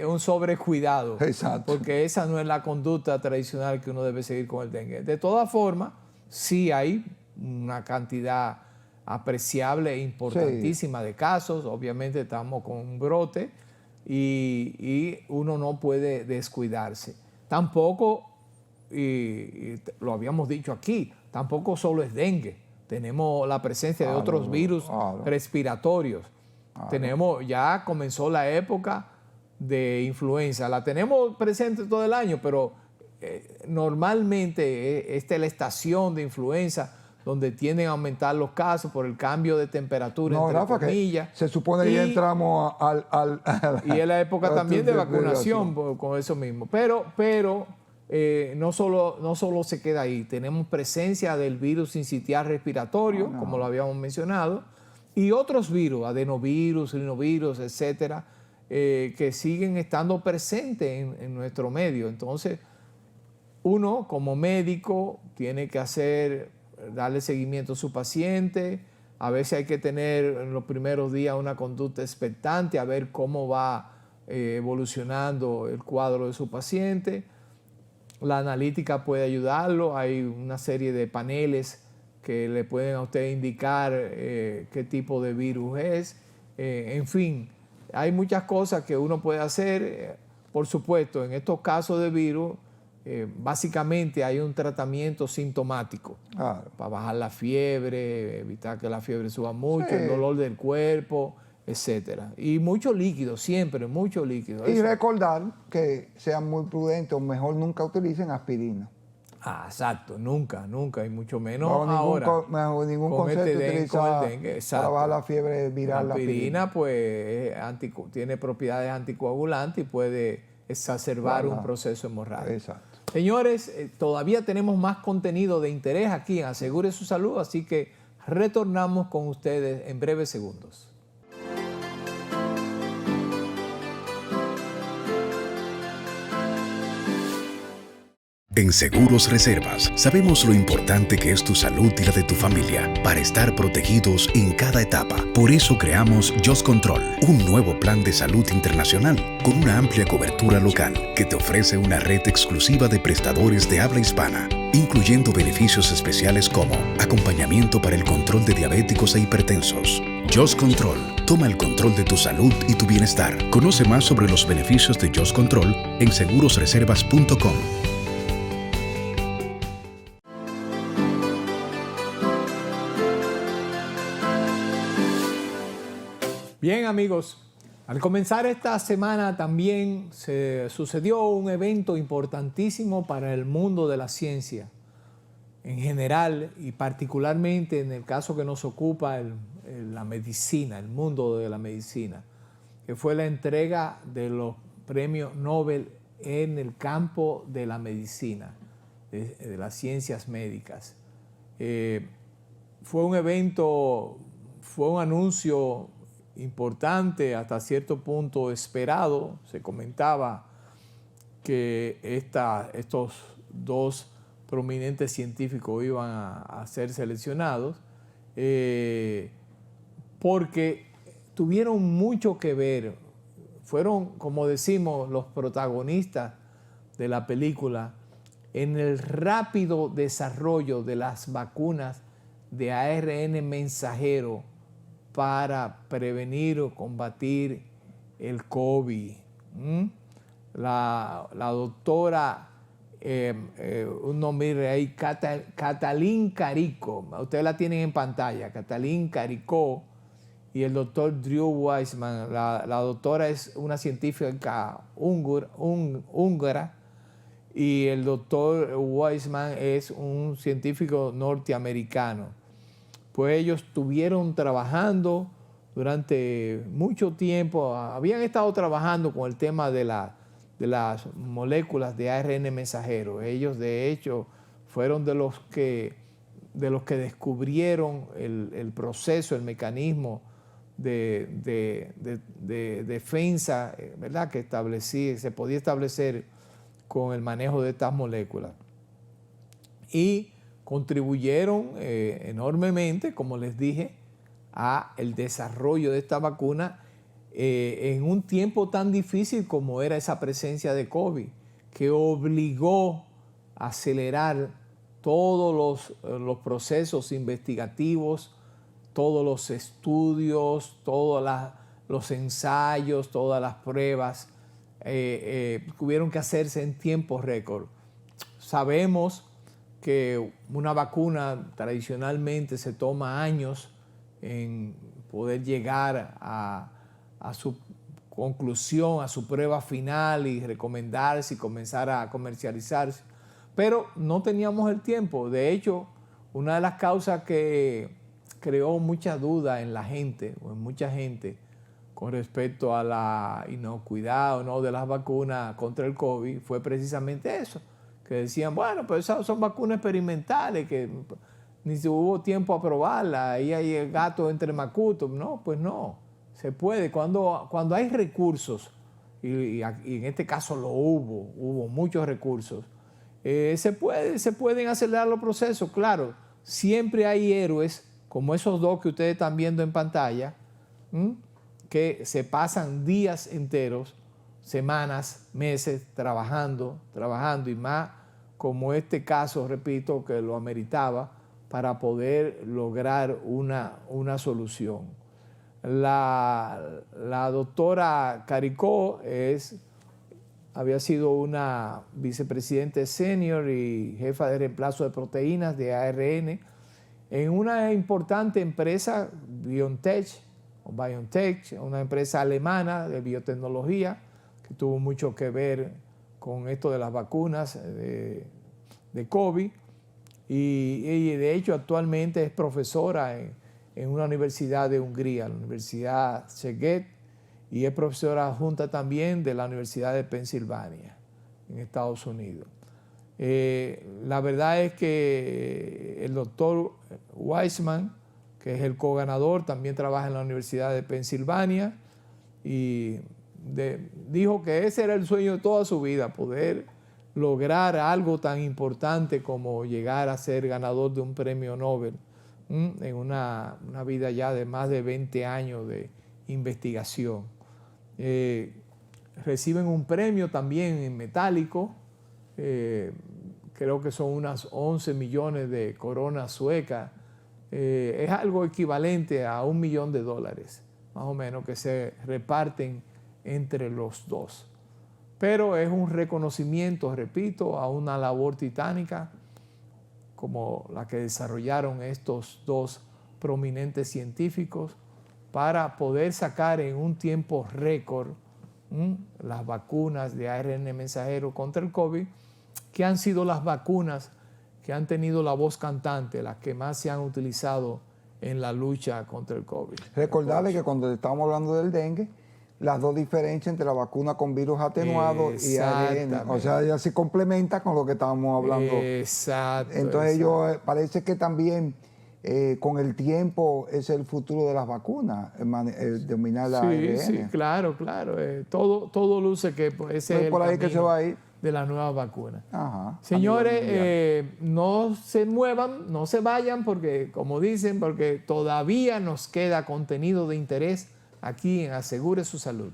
Un sobrecuidado. Exacto. Porque esa no es la conducta tradicional que uno debe seguir con el dengue. De todas formas, sí hay una cantidad apreciable e importantísima de casos. Obviamente estamos con un brote y uno no puede descuidarse. Tampoco, y lo habíamos dicho aquí, tampoco solo es dengue. Tenemos la presencia de otros virus respiratorios. Ya comenzó la época de influenza. La tenemos presente todo el año, pero normalmente esta es la estación de influenza donde tienden a aumentar los casos por el cambio de temperatura, entre comillas. Se supone que ya entramos y es la época también de vacunación con eso mismo. Pero no solo se queda ahí. Tenemos presencia del virus sincitial respiratorio, como lo habíamos mencionado, y otros virus, adenovirus, rinovirus, etcétera, que siguen estando presentes en nuestro medio. Entonces, uno como médico tiene que darle seguimiento a su paciente. A veces hay que tener en los primeros días una conducta expectante, a ver cómo va evolucionando el cuadro de su paciente. La analítica puede ayudarlo. Hay una serie de paneles que le pueden a usted indicar qué tipo de virus es. En fin, hay muchas cosas que uno puede hacer. Por supuesto, en estos casos de virus, básicamente hay un tratamiento sintomático para bajar la fiebre, evitar que la fiebre suba mucho, el dolor del cuerpo, etcétera. Y mucho líquido, siempre, mucho líquido. Y recordar que sean muy prudentes, o mejor nunca utilicen aspirina. Exacto, nunca, y mucho menos ahora. Ningún concepto para bajar la fiebre viral. La aspirina, pues, tiene propiedades anticoagulantes y puede exacerbar un proceso hemorrágico. Exacto. Señores, todavía tenemos más contenido de interés aquí en Asegure su Salud, así que retornamos con ustedes en breves segundos. En Seguros Reservas sabemos lo importante que es tu salud y la de tu familia para estar protegidos en cada etapa. Por eso creamos Just Control, un nuevo plan de salud internacional con una amplia cobertura local que te ofrece una red exclusiva de prestadores de habla hispana, incluyendo beneficios especiales como acompañamiento para el control de diabéticos e hipertensos. Just Control, toma el control de tu salud y tu bienestar. Conoce más sobre los beneficios de Just Control en segurosreservas.com. Bien, amigos, al comenzar esta semana también se sucedió un evento importantísimo para el mundo de la ciencia en general y particularmente en el caso que nos ocupa la medicina, el mundo de la medicina, que fue la entrega de los premios Nobel en el campo de la medicina, de las ciencias médicas. Fue un evento, fue un anuncio importante, hasta cierto punto esperado. Se comentaba que estos dos prominentes científicos iban a ser seleccionados porque tuvieron mucho que ver. Fueron, como decimos, los protagonistas de la película en el rápido desarrollo de las vacunas de ARN mensajero para prevenir o combatir el COVID. La doctora, un nombre ahí, Katalin Karikó, ustedes la tienen en pantalla, Katalin Karikó, y el doctor Drew Weissman. La doctora es una científica húngara y el doctor Weissman es un científico norteamericano. Pues ellos estuvieron trabajando durante mucho tiempo, habían estado trabajando con el tema de las moléculas de ARN mensajero. Ellos, de hecho, fueron de los que descubrieron el proceso, el mecanismo de defensa, ¿verdad?, que se podía establecer con el manejo de estas moléculas. Y contribuyeron enormemente, como les dije, a el desarrollo de esta vacuna en un tiempo tan difícil como era esa presencia de COVID, que obligó a acelerar todos los procesos investigativos, todos los estudios, todos los ensayos, todas las pruebas tuvieron que hacerse en tiempo récord. Sabemos que una vacuna tradicionalmente se toma años en poder llegar a su conclusión, a su prueba final y recomendarse y comenzar a comercializarse. Pero no teníamos el tiempo. De hecho, una de las causas que creó mucha duda en la gente, o en mucha gente, con respecto a la inocuidad o no de las vacunas contra el COVID, fue precisamente eso, que decían, bueno, pues esas son vacunas experimentales, que ni se hubo tiempo a probarlas, ahí hay el gato entre macutos. No, pues no, se puede. Cuando hay recursos, y en este caso hubo muchos recursos, se pueden acelerar los procesos. Claro, siempre hay héroes, como esos dos que ustedes están viendo en pantalla, que se pasan días enteros, semanas, meses, trabajando, y más como este caso, repito, que lo ameritaba para poder lograr una solución. La doctora Karikó había sido una vicepresidente senior y jefa de reemplazo de proteínas de ARN en una importante empresa, BioNTech, una empresa alemana de biotecnología que tuvo mucho que ver con esto de las vacunas de COVID. Y de hecho actualmente es profesora en una universidad de Hungría, la Universidad Szeged, y es profesora adjunta también de la Universidad de Pensilvania, en Estados Unidos. La verdad es que el doctor Weissman, que es el co-ganador, también trabaja en la Universidad de Pensilvania y dijo que ese era el sueño de toda su vida, poder lograr algo tan importante como llegar a ser ganador de un premio Nobel en una vida ya de más de 20 años de investigación. Reciben un premio también en metálico, creo que son unas 11 millones de coronas suecas, es algo equivalente a $1 millón, más o menos, que se reparten entre los dos. Pero es un reconocimiento, repito, a una labor titánica como la que desarrollaron estos dos prominentes científicos para poder sacar en un tiempo récord las vacunas de ARN mensajero contra el COVID, que han sido las vacunas que han tenido la voz cantante, las que más se han utilizado en la lucha contra el COVID. Recordarle que cuando estábamos hablando del dengue, las dos diferencias entre la vacuna con virus atenuado y ARN, o sea, ella se complementa con lo que estábamos hablando. Exacto. Entonces parece que también con el tiempo es el futuro de las vacunas, dominar la ARN. Sí, claro. Todo luce que ese es el por ahí que se va a ir de la nueva vacuna. Ajá, señores, no se muevan, no se vayan, porque todavía nos queda contenido de interés aquí en Asegure su Salud.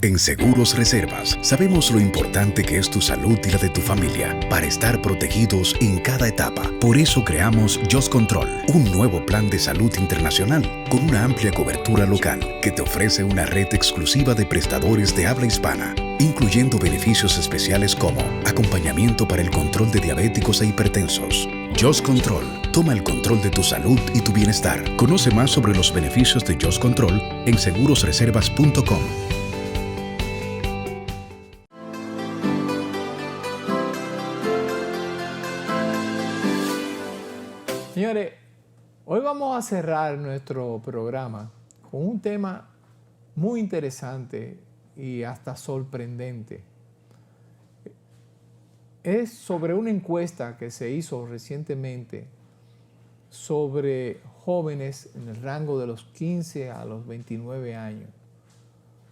En Seguros Reservas sabemos lo importante que es tu salud y la de tu familia para estar protegidos en cada etapa. Por eso creamos Just Control, un nuevo plan de salud internacional con una amplia cobertura local que te ofrece una red exclusiva de prestadores de habla hispana, incluyendo beneficios especiales como acompañamiento para el control de diabéticos e hipertensos. Just Control, toma el control de tu salud y tu bienestar. Conoce más sobre los beneficios de Just Control en segurosreservas.com. Señores, hoy vamos a cerrar nuestro programa con un tema muy interesante y hasta sorprendente. Es sobre una encuesta que se hizo recientemente sobre jóvenes en el rango de los 15 a los 29 años,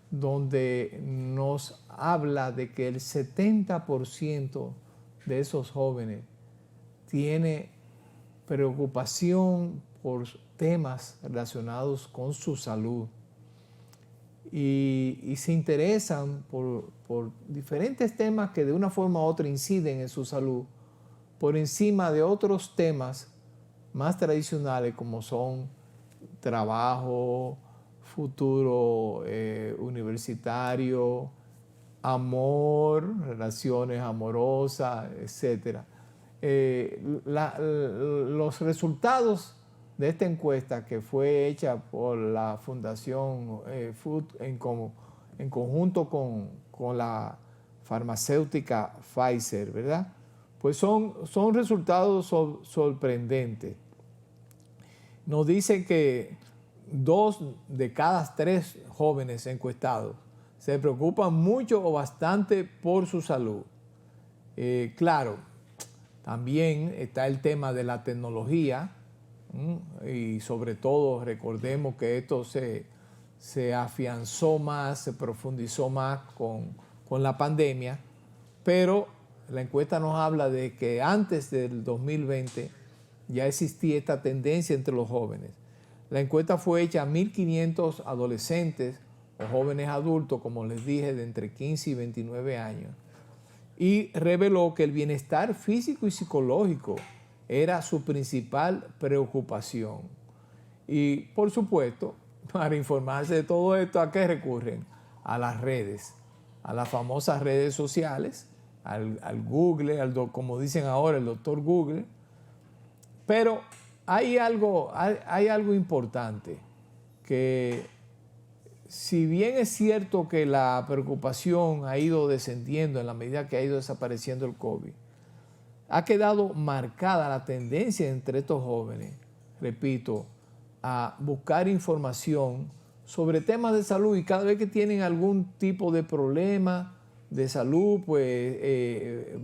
donde nos habla de que el 70% de esos jóvenes tiene preocupación por temas relacionados con su salud y se interesan por diferentes temas que de una forma u otra inciden en su salud por encima de otros temas más tradicionales como son trabajo, futuro universitario, amor, relaciones amorosas, etc. Los resultados de esta encuesta, que fue hecha por la Fundación Food en conjunto con la farmacéutica Pfizer, ¿verdad? Pues son resultados sorprendentes. Nos dice que 2 de cada 3 jóvenes encuestados se preocupan mucho o bastante por su salud. Claro, también está el tema de la tecnología, y sobre todo recordemos que esto se afianzó más, se profundizó más con la pandemia, pero la encuesta nos habla de que antes del 2020 ya existía esta tendencia entre los jóvenes. La encuesta fue hecha a 1.500 adolescentes o jóvenes adultos, como les dije, de entre 15 y 29 años, y reveló que el bienestar físico y psicológico era su principal preocupación. Y por supuesto, para informarse de todo esto, ¿a qué recurren? A las redes, a las famosas redes sociales, al Google, como dicen ahora, el doctor Google. Pero hay algo importante, que si bien es cierto que la preocupación ha ido descendiendo en la medida que ha ido desapareciendo el COVID, ha quedado marcada la tendencia entre estos jóvenes, repito, a buscar información sobre temas de salud, y cada vez que tienen algún tipo de problema de salud, pues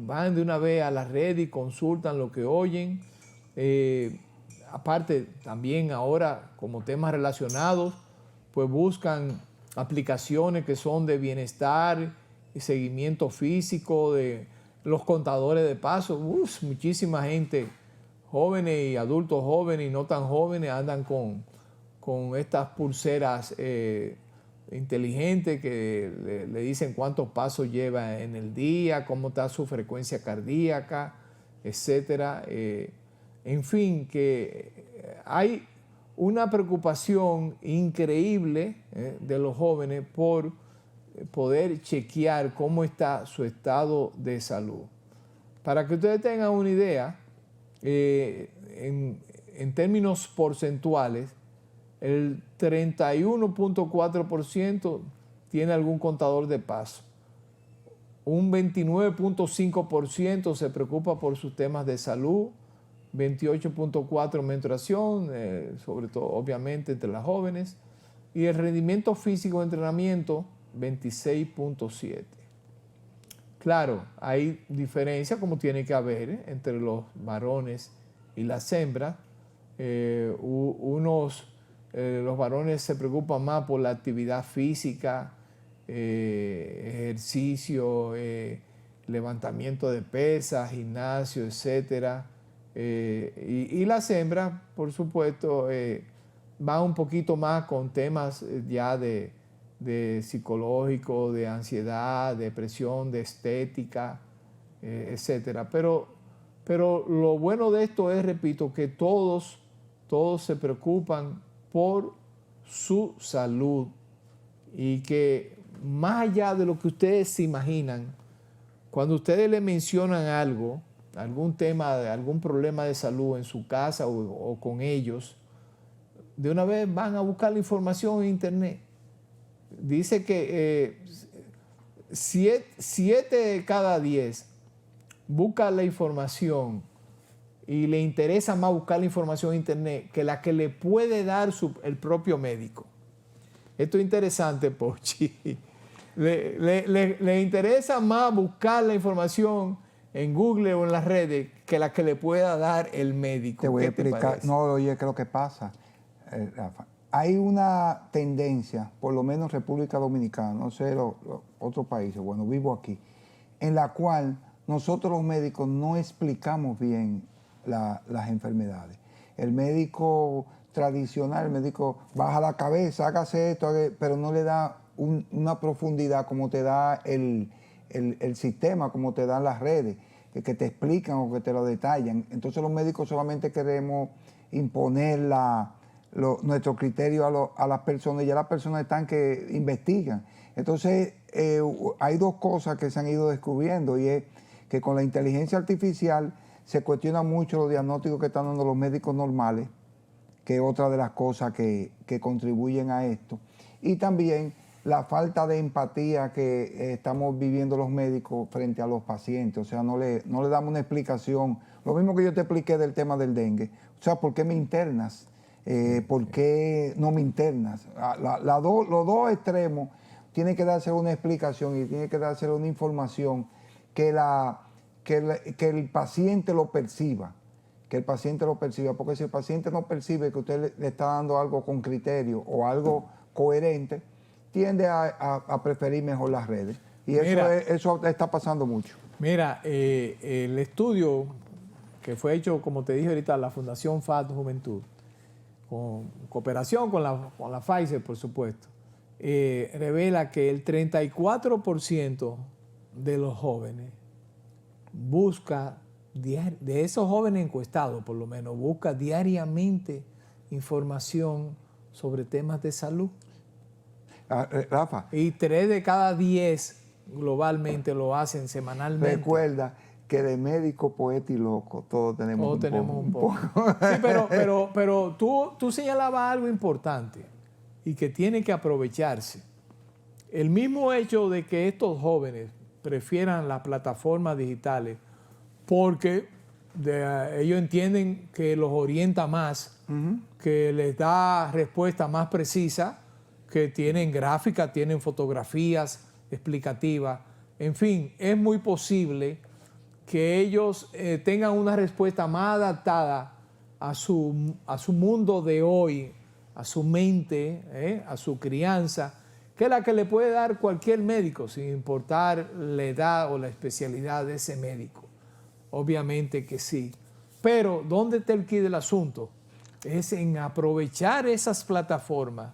van de una vez a la red y consultan lo que oyen. Aparte, también ahora, como temas relacionados, pues buscan aplicaciones que son de bienestar y seguimiento físico, de los contadores de pasos. Muchísima gente, jóvenes y adultos jóvenes y no tan jóvenes, andan con estas pulseras inteligentes que le dicen cuántos pasos lleva en el día, cómo está su frecuencia cardíaca, etcétera. En fin, que hay una preocupación increíble de los jóvenes por poder chequear cómo está su estado de salud. Para que ustedes tengan una idea, en términos porcentuales, el 31.4% tiene algún contador de paso. Un 29.5% se preocupa por sus temas de salud, 28.4% menstruación, sobre todo obviamente entre las jóvenes, y el rendimiento físico de entrenamiento, 26.7%. Claro, hay diferencia, como tiene que haber, entre los varones y las hembras. Los varones se preocupan más por la actividad física, ejercicio, levantamiento de pesas, gimnasio, etcétera. Y las hembras, por supuesto, van un poquito más con temas ya de de psicológico, de ansiedad, depresión, de estética, etcétera. Pero lo bueno de esto es, repito, que todos se preocupan por su salud y que más allá de lo que ustedes se imaginan, cuando ustedes le mencionan algo, algún tema, algún problema de salud en su casa o con ellos, de una vez van a buscar la información en internet. Dice que 7 de cada 10 busca la información y le interesa más buscar la información en internet que la que le puede dar el propio médico. Esto es interesante, Pochi. Le interesa más buscar la información en Google o en las redes que la que le pueda dar el médico. Te voy a explicar. No, oye, ¿qué es lo que pasa, Rafa? Hay una tendencia, por lo menos en República Dominicana, no sé los otros países, bueno, vivo aquí, en la cual nosotros los médicos no explicamos bien las enfermedades. El médico tradicional, el médico baja la cabeza, hágase esto, pero no le da una profundidad como te da el sistema, como te dan las redes, que te explican o que te lo detallan. Entonces los médicos solamente queremos imponer nuestro criterio a las personas, y ya las personas están que investigan. Entonces hay dos cosas que se han ido descubriendo, y es que con la inteligencia artificial se cuestiona mucho los diagnósticos que están dando los médicos normales, que es otra de las cosas que contribuyen a esto. Y también la falta de empatía que estamos viviendo los médicos frente a los pacientes. O sea, no le damos una explicación. Lo mismo que yo te expliqué del tema del dengue. O sea, ¿por qué me internas? ¿Por qué no me internas? Los dos extremos tienen que darse una explicación y tiene que darse una información que el paciente lo perciba. Que el paciente lo perciba. Porque si el paciente no percibe que usted le está dando algo con criterio o algo coherente, tiende a preferir mejor las redes. Y eso está pasando mucho. Mira, el estudio que fue hecho, como te dije ahorita, la Fundación FAD Juventud, con cooperación con la Pfizer, por supuesto, revela que el 34% de los jóvenes busca, de esos jóvenes encuestados por lo menos, busca diariamente información sobre temas de salud. Rafa. Y 3 de cada 10 globalmente lo hacen semanalmente. Recuerda que de médico, poeta y loco, todos tenemos un poco. Sí, pero tú señalabas algo importante y que tiene que aprovecharse. El mismo hecho de que estos jóvenes prefieran las plataformas digitales porque ellos entienden que los orienta más, que les da respuesta más precisa, que tienen gráficas, tienen fotografías explicativas. En fin, es muy posible que ellos tengan una respuesta más adaptada a su mundo de hoy, a su mente, a su crianza, que la que le puede dar cualquier médico, sin importar la edad o la especialidad de ese médico. Obviamente que sí. Pero, ¿dónde está el quid del asunto? Es en aprovechar esas plataformas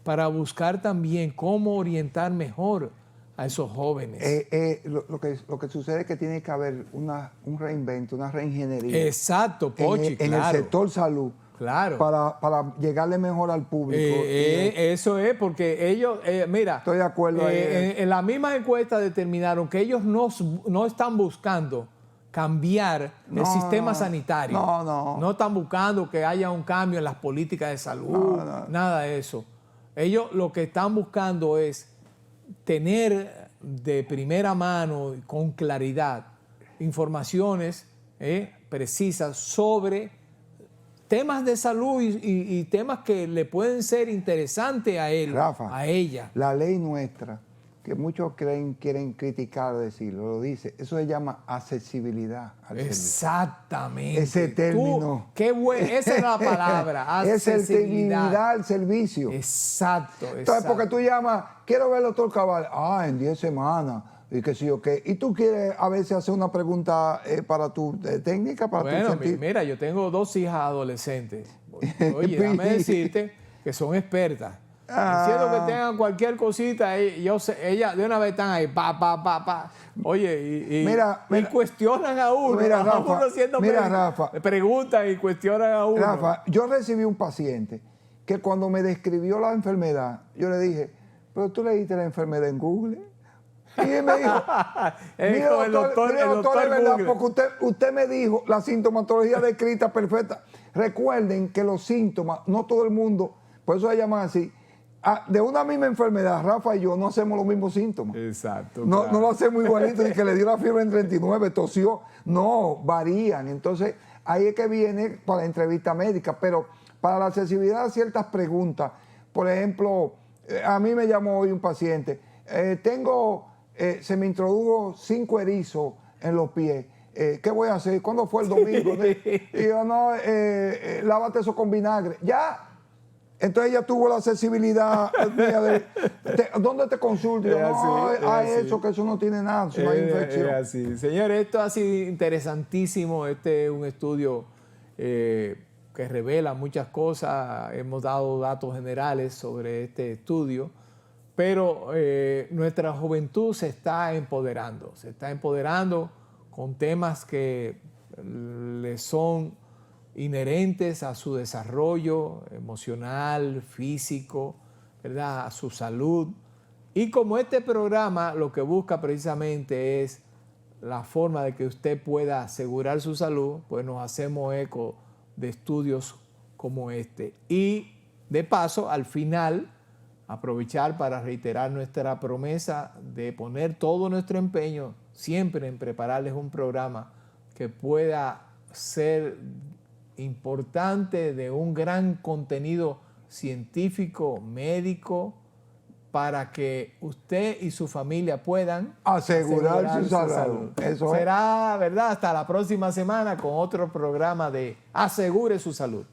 para buscar también cómo orientar mejor a esos jóvenes. Lo que sucede es que tiene que haber un reinvento, una reingeniería. Exacto, Pochi, en el sector salud. Claro. Para llegarle mejor al público. Eso es, porque ellos, mira, estoy de acuerdo ahí. En las mismas encuestas determinaron que ellos no están buscando cambiar el sistema sanitario. No están buscando que haya un cambio en las políticas de salud, nada de eso. Ellos lo que están buscando es tener de primera mano, con claridad, informaciones precisas sobre temas de salud y temas que le pueden ser interesantes a él, Rafa, a ella. La ley nuestra, que muchos quieren criticar, decirlo, lo dice, eso se llama accesibilidad al servicio. Exactamente. Ese término. Qué bueno, esa es la palabra, accesibilidad al servicio. Exacto. Entonces, porque tú llamas, quiero ver al doctor Cabal, en 10 semanas, y qué sé yo qué. Y tú quieres a veces hacer una pregunta para tu técnica, para tu sentir. Mira, yo tengo 2 hijas adolescentes. Oye, déjame decirte que son expertas. Diciendo que tengan cualquier cosita, yo sé, ella de una vez están ahí, pa. Oye, y cuestionan a uno. Mira, Rafa, Rafa. Preguntan y cuestionan a uno. Rafa, yo recibí un paciente que cuando me describió la enfermedad, yo le dije, pero tú leíste la enfermedad en Google. Y él me dijo, mira, doctor, es verdad, porque usted me dijo la sintomatología descrita perfecta. Recuerden que los síntomas, no todo el mundo, por eso se llaman así, de una misma enfermedad, Rafa y yo no hacemos los mismos síntomas. Exacto. No, claro. No lo hacemos igualito, ni que le dio la fiebre en 39, tosió. No, varían. Entonces, ahí es que viene para la entrevista médica. Pero para la accesibilidad a ciertas preguntas, por ejemplo, a mí me llamó hoy un paciente, se me introdujo 5 erizos en los pies. ¿Qué voy a hacer? ¿Cuándo fue el domingo? Y yo, no, lávate eso con vinagre. Ya. Entonces ella tuvo la accesibilidad de ¿dónde te consulto? Eso, que eso no tiene nada, es una infección. Es así. Señores, esto ha sido interesantísimo. Este es un estudio que revela muchas cosas. Hemos dado datos generales sobre este estudio, pero nuestra juventud se está empoderando con temas que le son inherentes a su desarrollo emocional, físico, ¿verdad? A su salud. Y como este programa lo que busca precisamente es la forma de que usted pueda asegurar su salud, pues nos hacemos eco de estudios como este. Y de paso, al final, aprovechar para reiterar nuestra promesa de poner todo nuestro empeño siempre en prepararles un programa que pueda ser importante, de un gran contenido científico, médico, para que usted y su familia puedan asegurar su salud. Eso será, ¿verdad? Hasta la próxima semana con otro programa de Asegure su Salud.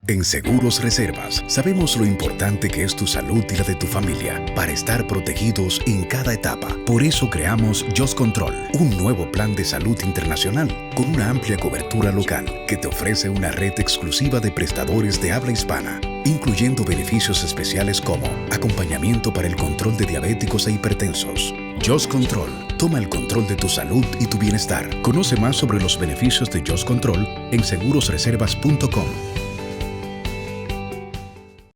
En Seguros Reservas sabemos lo importante que es tu salud y la de tu familia para estar protegidos en cada etapa. Por eso creamos Just Control, un nuevo plan de salud internacional con una amplia cobertura local que te ofrece una red exclusiva de prestadores de habla hispana, incluyendo beneficios especiales como acompañamiento para el control de diabéticos e hipertensos. Just Control, toma el control de tu salud y tu bienestar. Conoce más sobre los beneficios de Just Control en segurosreservas.com.